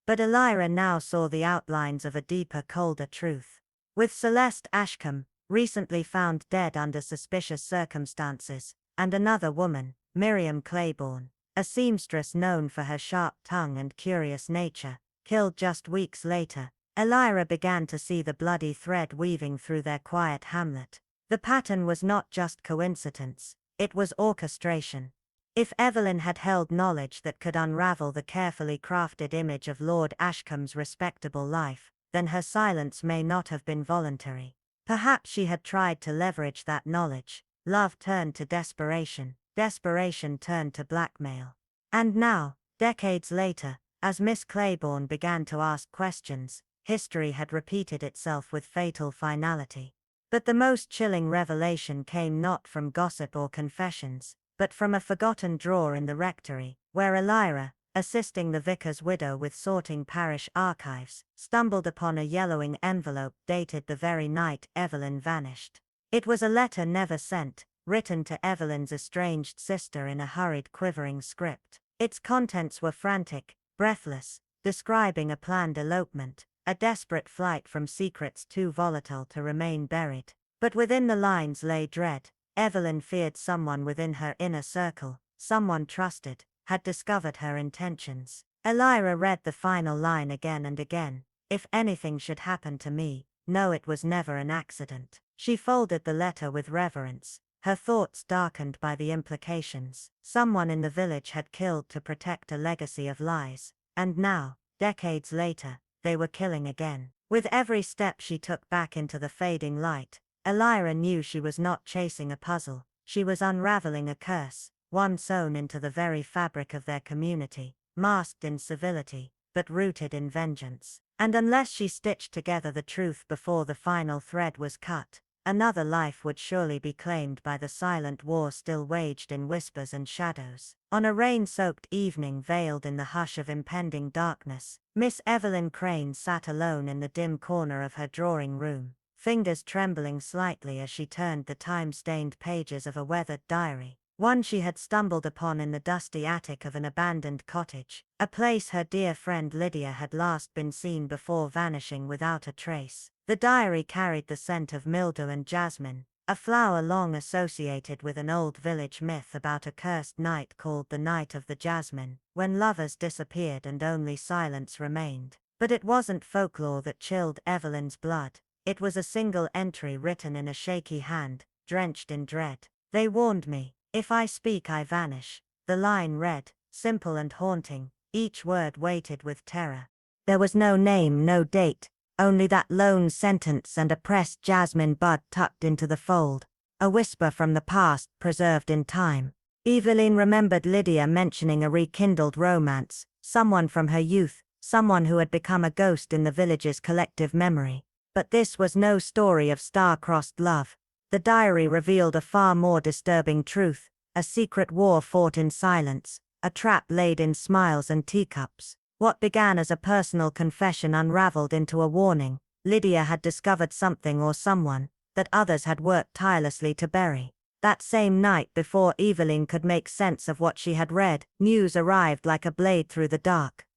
But Elira now saw the outlines of a deeper, colder truth. With Celeste Ashcombe, recently found dead under suspicious circumstances, and another woman, Miriam Claiborne, a seamstress known for her sharp tongue and curious nature, killed just weeks later, Elira began to see the bloody thread weaving through their quiet hamlet. The pattern was not just coincidence, it was orchestration. If Evelyn had held knowledge that could unravel the carefully crafted image of Lord Ashcombe's respectable life, then her silence may not have been voluntary. Perhaps she had tried to leverage that knowledge. Love turned to desperation, desperation turned to blackmail. And now, decades later, as Miss Claiborne began to ask questions, history had repeated itself with fatal finality. But the most chilling revelation came not from gossip or confessions, but from a forgotten drawer in the rectory, where Elira, assisting the vicar's widow with sorting parish archives, stumbled upon a yellowing envelope dated the very night Evelyn vanished. It was a letter never sent, written to Evelyn's estranged sister in a hurried, quivering script. Its contents were frantic, breathless, describing a planned elopement, a desperate flight from secrets too volatile to remain buried. But within the lines lay dread. Evelyn feared someone within her inner circle, someone trusted, had discovered her intentions. Elira read the final line again and again. If anything should happen to me, know it was never an accident. She folded the letter with reverence, her thoughts darkened by the implications. Someone in the village had killed to protect a legacy of lies, and now, decades later, they were killing again. With every step she took back into the fading light, Elira knew she was not chasing a puzzle, she was unraveling a curse, one sewn into the very fabric of their community, masked in civility, but rooted in vengeance. And unless she stitched together the truth before the final thread was cut, another life would surely be claimed by the silent war still waged in whispers and shadows. On a rain-soaked evening veiled in the hush of impending darkness, Miss Evelyn Crane sat alone in the dim corner of her drawing room, fingers trembling slightly as she turned the time-stained pages of a weathered diary, one she had stumbled upon in the dusty attic of an abandoned cottage, a place her dear friend Lydia had last been seen before vanishing without a trace. The diary carried the scent of mildew and jasmine, a flower long associated with an old village myth about a cursed night called the Night of the Jasmine, when lovers disappeared and only silence remained. But it wasn't folklore that chilled Evelyn's blood. It was a single entry written in a shaky hand, drenched in dread. They warned me, if I speak I vanish. The line read, simple and haunting, each word weighted with terror. There was no name, no date, only that lone sentence and a pressed jasmine bud tucked into the fold, a whisper from the past preserved in time. Evelyn remembered Lydia mentioning a rekindled romance, someone from her youth, someone who had become a ghost in the village's collective memory. But this was no story of star-crossed love. The diary revealed a far more disturbing truth, a secret war fought in silence, a trap laid in smiles and teacups. What began as a personal confession unraveled into a warning. Lydia had discovered something or someone that others had worked tirelessly to bury. That same night, before Evelyn could make sense of what she had read, news arrived like a blade through the dark.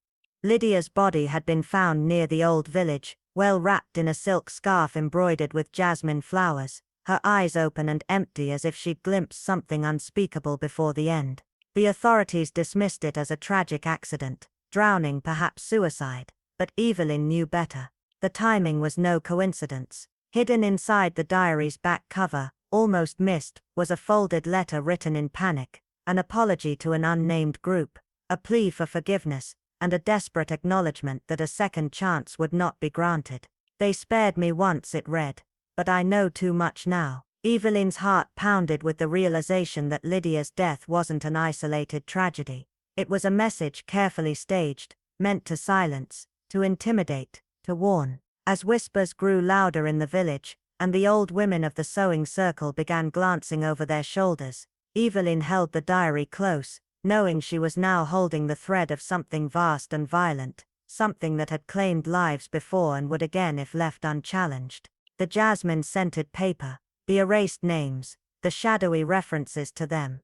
Lydia's body had been found near the old village, well wrapped in a silk scarf embroidered with jasmine flowers, her eyes open and empty as if she'd glimpsed something unspeakable before the end. The authorities dismissed it as a tragic accident, drowning, perhaps suicide, but Evelyn knew better. The timing was no coincidence. Hidden inside the diary's back cover, almost missed, was a folded letter written in panic, an apology to an unnamed group, a plea for forgiveness, and a desperate acknowledgement that a second chance would not be granted. They spared me once, it read, but I know too much now. Evelyn's heart pounded with the realization that Lydia's death wasn't an isolated tragedy. It was a message carefully staged, meant to silence, to intimidate, to warn. As whispers grew louder in the village, and the old women of the sewing circle began glancing over their shoulders, Evelyn held the diary close, knowing she was now holding the thread of something vast and violent, something that had claimed lives before and would again if left unchallenged. The jasmine-scented paper, the erased names, the shadowy references to them.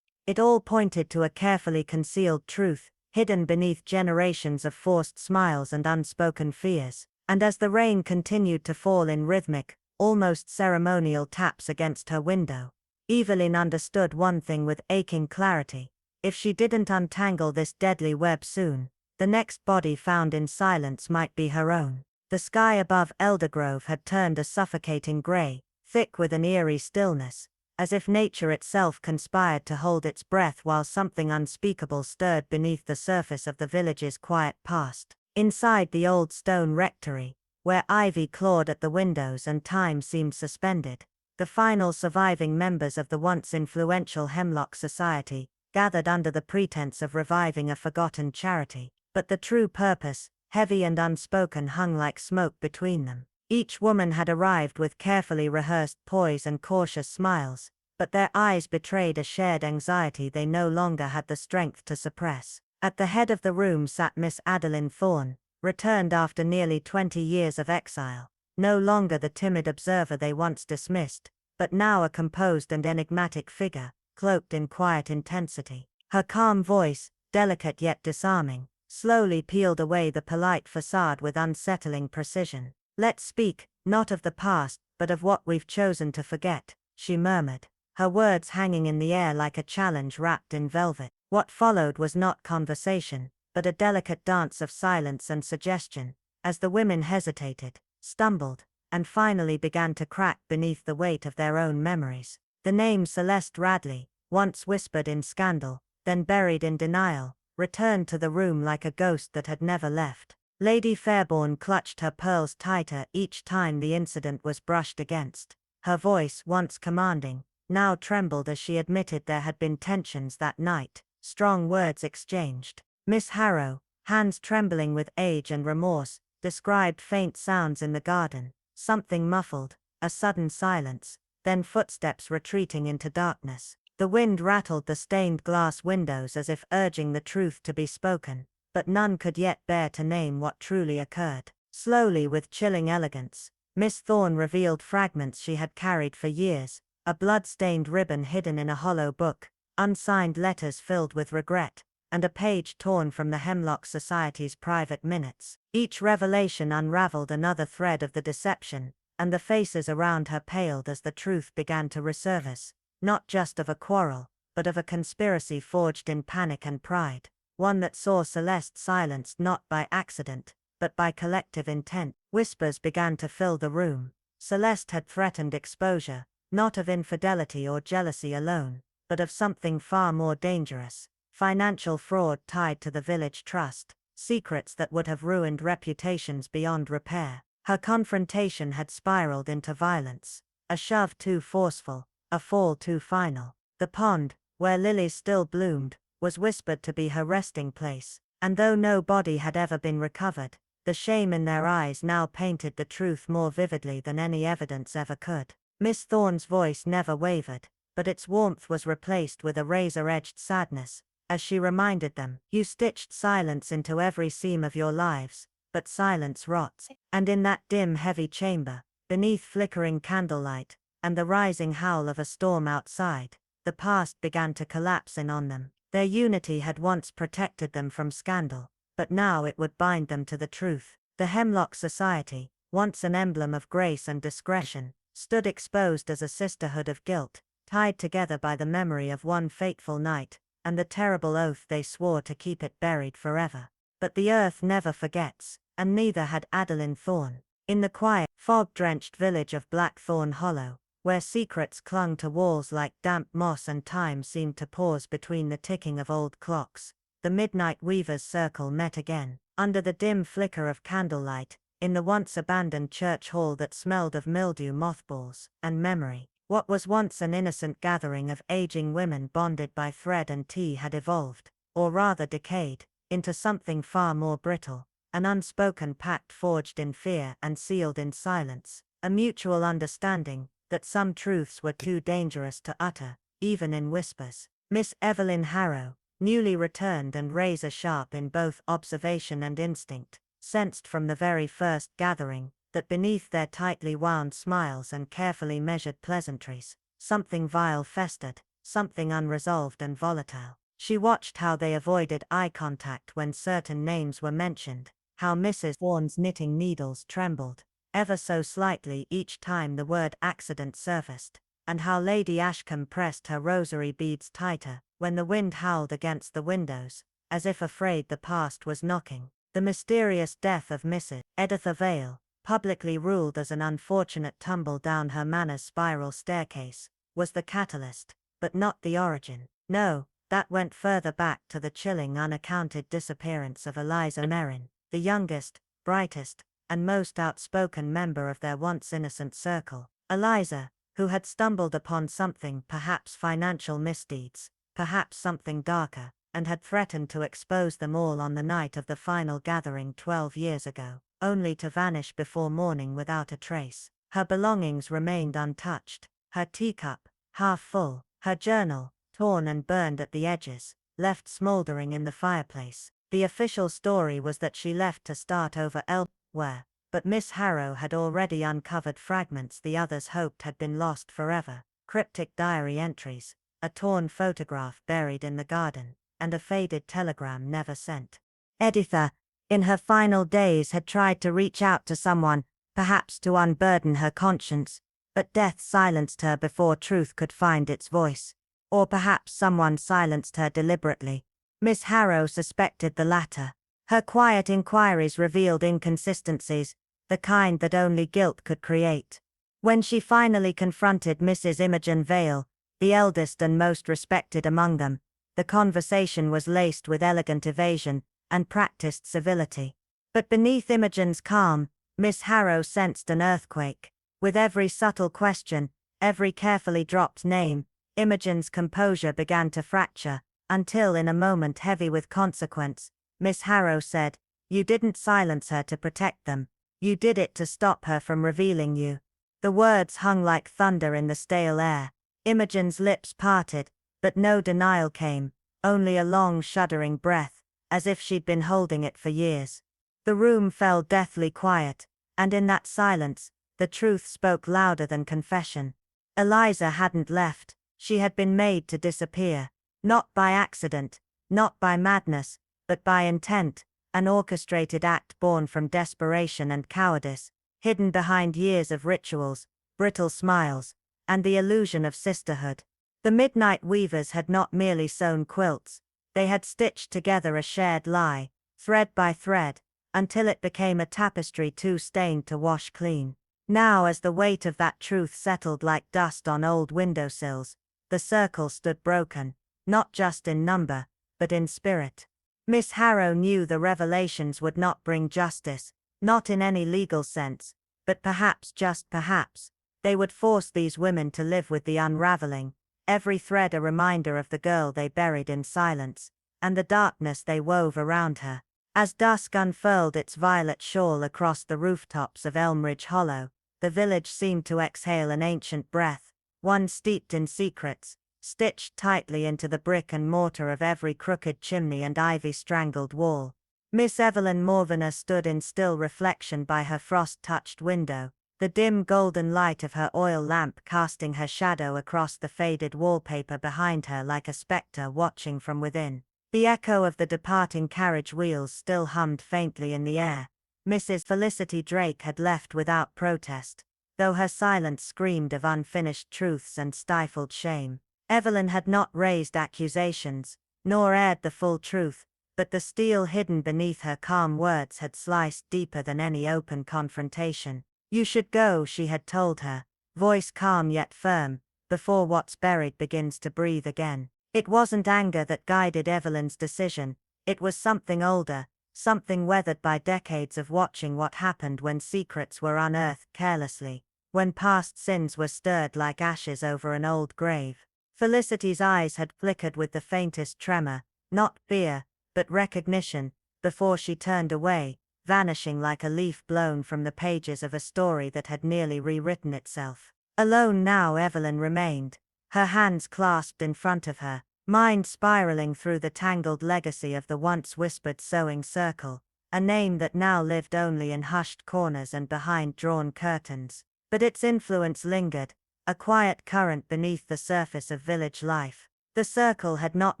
It all pointed to a carefully concealed truth, hidden beneath generations of forced smiles and unspoken fears. And as the rain continued to fall in rhythmic, almost ceremonial taps against her window, Evelyn understood one thing with aching clarity. If she didn't untangle this deadly web soon, the next body found in silence might be her own. The sky above Eldergrove had turned a suffocating grey, thick with an eerie stillness, as if nature itself conspired to hold its breath while something unspeakable stirred beneath the surface of the village's quiet past. Inside the old stone rectory, where ivy clawed at the windows and time seemed suspended, the final surviving members of the once influential Hemlock Society gathered under the pretense of reviving a forgotten charity. But the true purpose, heavy and unspoken, hung like smoke between them. Each woman had arrived with carefully rehearsed poise and cautious smiles, but their eyes betrayed a shared anxiety they no longer had the strength to suppress. At the head of the room sat Miss Adeline Thorne, returned after nearly 20 years of exile, no longer the timid observer they once dismissed, but now a composed and enigmatic figure, cloaked in quiet intensity. Her calm voice, delicate yet disarming, slowly peeled away the polite facade with unsettling precision. "Let's speak, not of the past, but of what we've chosen to forget," she murmured, her words hanging in the air like a challenge wrapped in velvet. What followed was not conversation, but a delicate dance of silence and suggestion, as the women hesitated, stumbled, and finally began to crack beneath the weight of their own memories. The name Celeste Radley, once whispered in scandal, then buried in denial, returned to the room like a ghost that had never left. Lady Fairborn clutched her pearls tighter each time the incident was brushed against. Her voice, once commanding, now trembled as she admitted there had been tensions that night, strong words exchanged. Miss Harrow, hands trembling with age and remorse, described faint sounds in the garden, something muffled, a sudden silence, then footsteps retreating into darkness. The wind rattled the stained glass windows as if urging the truth to be spoken, but none could yet bear to name what truly occurred. Slowly, with chilling elegance, Miss Thorne revealed fragments she had carried for years, a blood-stained ribbon hidden in a hollow book, unsigned letters filled with regret, and a page torn from the Hemlock Society's private minutes. Each revelation unraveled another thread of the deception, and the faces around her paled as the truth began to resurface, not just of a quarrel, but of a conspiracy forged in panic and pride, one that saw Celeste silenced not by accident, but by collective intent. Whispers began to fill the room. Celeste had threatened exposure, not of infidelity or jealousy alone, but of something far more dangerous: financial fraud tied to the village trust, secrets that would have ruined reputations beyond repair. Her confrontation had spiraled into violence, a shove too forceful, a fall too final. The pond, where lilies still bloomed, was whispered to be her resting place, and though no body had ever been recovered, the shame in their eyes now painted the truth more vividly than any evidence ever could. Miss Thorne's voice never wavered, but its warmth was replaced with a razor-edged sadness, as she reminded them, "You stitched silence into every seam of your lives, but silence rots." And in that dim, heavy chamber, beneath flickering candlelight, and the rising howl of a storm outside, the past began to collapse in on them. Their unity had once protected them from scandal, but now it would bind them to the truth. The Hemlock Society, once an emblem of grace and discretion, stood exposed as a sisterhood of guilt, tied together by the memory of one fateful night, and the terrible oath they swore to keep it buried forever. But the earth never forgets, and neither had Adeline Thorne. In the quiet, fog-drenched village of Blackthorn Hollow, where secrets clung to walls like damp moss and time seemed to pause between the ticking of old clocks, the midnight weavers' circle met again, under the dim flicker of candlelight, in the once abandoned church hall that smelled of mildew, mothballs, and memory. What was once an innocent gathering of aging women bonded by thread and tea had evolved, or rather decayed, into something far more brittle, an unspoken pact forged in fear and sealed in silence, a mutual understanding that some truths were too dangerous to utter, even in whispers. Miss Evelyn Harrow, newly returned and razor-sharp in both observation and instinct, sensed from the very first gathering that beneath their tightly wound smiles and carefully measured pleasantries, something vile festered, something unresolved and volatile. She watched how they avoided eye contact when certain names were mentioned, how Mrs. Vaughan's knitting needles trembled, ever so slightly each time the word accident surfaced, and how Lady Ashcombe pressed her rosary beads tighter when the wind howled against the windows, as if afraid the past was knocking. The mysterious death of Mrs. Editha Vale, publicly ruled as an unfortunate tumble down her manor's spiral staircase, was the catalyst, but not the origin. No, that went further back to the chilling unaccounted disappearance of Eliza Merrin, the youngest, brightest, and most outspoken member of their once innocent circle. Eliza, who had stumbled upon something, perhaps financial misdeeds, perhaps something darker, and had threatened to expose them all on the night of the final gathering 12 years ago, only to vanish before morning without a trace. Her belongings remained untouched, her teacup, half full, her journal, torn and burned at the edges, left smoldering in the fireplace. The official story was that she left to start over elsewhere, but Miss Harrow had already uncovered fragments the others hoped had been lost forever: cryptic diary entries, a torn photograph buried in the garden, and a faded telegram never sent. Editha, in her final days, had tried to reach out to someone, perhaps to unburden her conscience, but death silenced her before truth could find its voice. Or perhaps someone silenced her deliberately. Miss Harrow suspected the latter. Her quiet inquiries revealed inconsistencies, the kind that only guilt could create. When she finally confronted Mrs. Imogen Vale, the eldest and most respected among them, the conversation was laced with elegant evasion and practiced civility. But beneath Imogen's calm, Miss Harrow sensed an earthquake. With every subtle question, every carefully dropped name, Imogen's composure began to fracture, until in a moment heavy with consequence, Miss Harrow said, "You didn't silence her to protect them. You did it to stop her from revealing you." The words hung like thunder in the stale air. Imogen's lips parted, but no denial came, only a long shuddering breath, as if she'd been holding it for years. The room fell deathly quiet, and in that silence, the truth spoke louder than confession. Eliza hadn't left. She had been made to disappear, not by accident, not by madness, but by intent, an orchestrated act born from desperation and cowardice, hidden behind years of rituals, brittle smiles, and the illusion of sisterhood. The midnight weavers had not merely sewn quilts, they had stitched together a shared lie, thread by thread, until it became a tapestry too stained to wash clean. Now, as the weight of that truth settled like dust on old windowsills, the circle stood broken, not just in number, but in spirit. Miss Harrow knew the revelations would not bring justice, not in any legal sense, but perhaps, just perhaps, they would force these women to live with the unraveling, every thread a reminder of the girl they buried in silence, and the darkness they wove around her. As dusk unfurled its violet shawl across the rooftops of Elmridge Hollow, the village seemed to exhale an ancient breath, one steeped in secrets, stitched tightly into the brick and mortar of every crooked chimney and ivy-strangled wall. Miss Evelyn Morvenor stood in still reflection by her frost-touched window, the dim golden light of her oil lamp casting her shadow across the faded wallpaper behind her like a spectre watching from within. The echo of the departing carriage wheels still hummed faintly in the air. Mrs. Felicity Drake had left without protest, though her silence screamed of unfinished truths and stifled shame. Evelyn had not raised accusations, nor aired the full truth, but the steel hidden beneath her calm words had sliced deeper than any open confrontation. "You should go," she had told her, voice calm yet firm, "before what's buried begins to breathe again." It wasn't anger that guided Evelyn's decision, it was something older, something weathered by decades of watching what happened when secrets were unearthed carelessly, when past sins were stirred like ashes over an old grave. Felicity's eyes had flickered with the faintest tremor, not fear, but recognition, before she turned away, vanishing like a leaf blown from the pages of a story that had nearly rewritten itself. Alone now, Evelyn remained, her hands clasped in front of her, mind spiraling through the tangled legacy of the once whispered sewing circle, a name that now lived only in hushed corners and behind drawn curtains. But its influence lingered, a quiet current beneath the surface of village life. The circle had not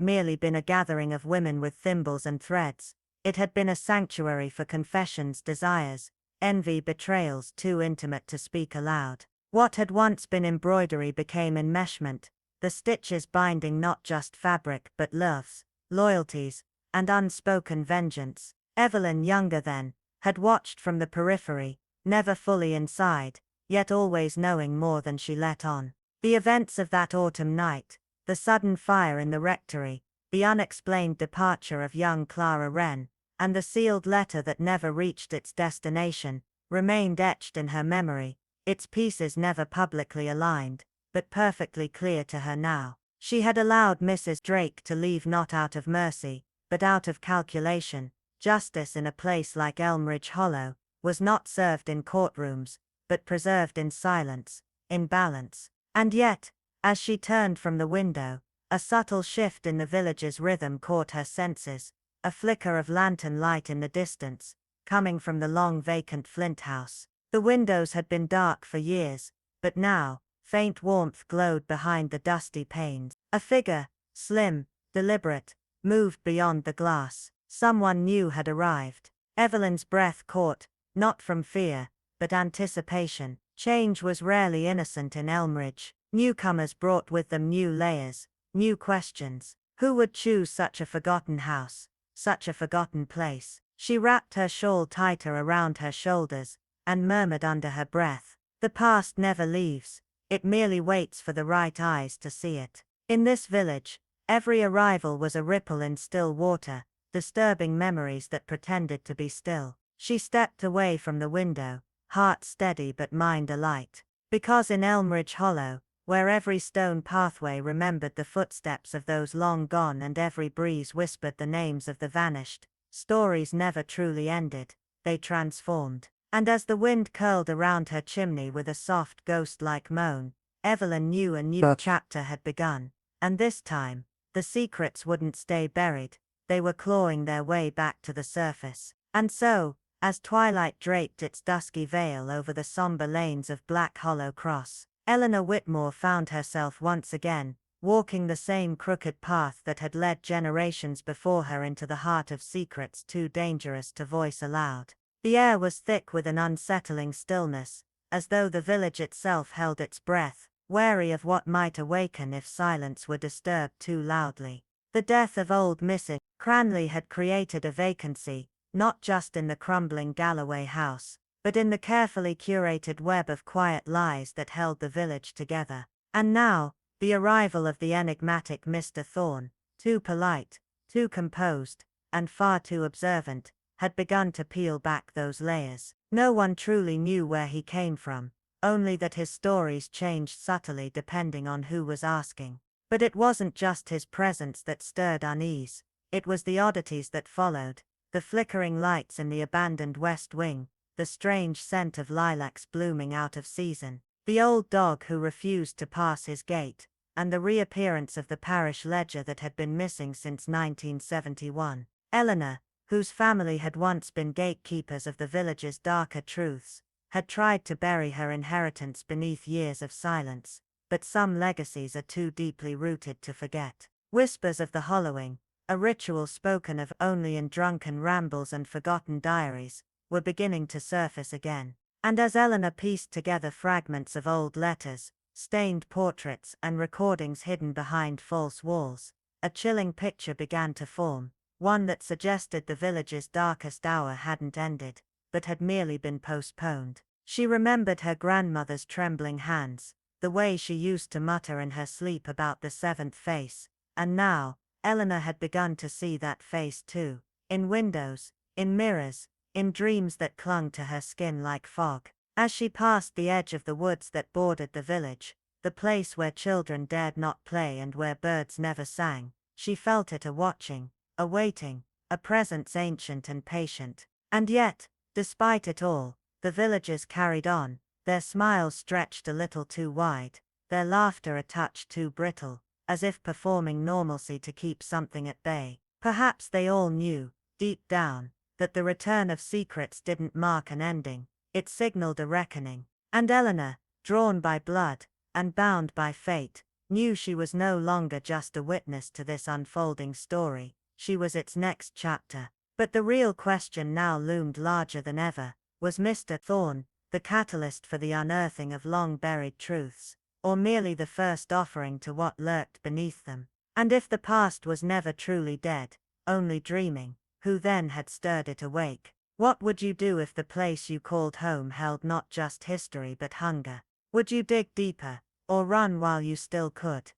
merely been a gathering of women with thimbles and threads, it had been a sanctuary for confessions, desires, envy, betrayals too intimate to speak aloud. What had once been embroidery became enmeshment, the stitches binding not just fabric but loves, loyalties, and unspoken vengeance. Evelyn, younger then, had watched from the periphery, never fully inside, yet always knowing more than she let on. The events of that autumn night, the sudden fire in the rectory, the unexplained departure of young Clara Wren, and the sealed letter that never reached its destination, remained etched in her memory, its pieces never publicly aligned, but perfectly clear to her now. She had allowed Mrs. Drake to leave not out of mercy, but out of calculation. Justice in a place like Elmridge Hollow was not served in courtrooms, but preserved in silence, in balance. And yet, as she turned from the window, a subtle shift in the village's rhythm caught her senses, a flicker of lantern light in the distance, coming from the long vacant flint house. The windows had been dark for years, but now, faint warmth glowed behind the dusty panes. A figure, slim, deliberate, moved beyond the glass. Someone new had arrived. Evelyn's breath caught, not from fear, but anticipation. Change was rarely innocent in Elmridge. Newcomers brought with them new layers, new questions. Who would choose such a forgotten house, such a forgotten place? She wrapped her shawl tighter around her shoulders, and murmured under her breath, "The past never leaves, it merely waits for the right eyes to see it." In this village, every arrival was a ripple in still water, disturbing memories that pretended to be still. She stepped away from the window, heart steady but mind alight. Because in Elmridge Hollow, where every stone pathway remembered the footsteps of those long gone and every breeze whispered the names of the vanished, stories never truly ended, they transformed. And as the wind curled around her chimney with a soft ghost-like moan, Evelyn knew a new chapter had begun. And this time, the secrets wouldn't stay buried, they were clawing their way back to the surface. And so, as twilight draped its dusky veil over the somber lanes of Black Hollow Cross, Eleanor Whitmore found herself once again, walking the same crooked path that had led generations before her into the heart of secrets too dangerous to voice aloud. The air was thick with an unsettling stillness, as though the village itself held its breath, wary of what might awaken if silence were disturbed too loudly. The death of old Mrs. Cranley had created a vacancy, not just in the crumbling Galloway house, but in the carefully curated web of quiet lies that held the village together. And now, the arrival of the enigmatic Mr. Thorne, too polite, too composed, and far too observant, had begun to peel back those layers. No one truly knew where he came from, only that his stories changed subtly depending on who was asking. But it wasn't just his presence that stirred unease, it was the oddities that followed, the flickering lights in the abandoned West Wing, the strange scent of lilacs blooming out of season, the old dog who refused to pass his gate, and the reappearance of the parish ledger that had been missing since 1971. Eleanor, whose family had once been gatekeepers of the village's darker truths, had tried to bury her inheritance beneath years of silence, but some legacies are too deeply rooted to forget. Whispers of the hollowing, a ritual spoken of only in drunken rambles and forgotten diaries, were beginning to surface again. And as Eleanor pieced together fragments of old letters, stained portraits and recordings hidden behind false walls, a chilling picture began to form, one that suggested the village's darkest hour hadn't ended, but had merely been postponed. She remembered her grandmother's trembling hands, the way she used to mutter in her sleep about the seventh face, and now, Eleanor had begun to see that face too, in windows, in mirrors, in dreams that clung to her skin like fog. As she passed the edge of the woods that bordered the village, the place where children dared not play and where birds never sang, she felt it a-watching, a waiting, a presence ancient and patient. And yet, despite it all, the villagers carried on, their smiles stretched a little too wide, their laughter a touch too brittle, as if performing normalcy to keep something at bay. Perhaps they all knew, deep down, that the return of secrets didn't mark an ending, it signaled a reckoning. And Eleanor, drawn by blood, and bound by fate, knew she was no longer just a witness to this unfolding story, she was its next chapter. But the real question now loomed larger than ever. Was Mr. Thorne the catalyst for the unearthing of long-buried truths, or merely the first offering to what lurked beneath them? And if the past was never truly dead, only dreaming, who then had stirred it awake? What would you do if the place you called home held not just history but hunger? Would you dig deeper, or run while you still could?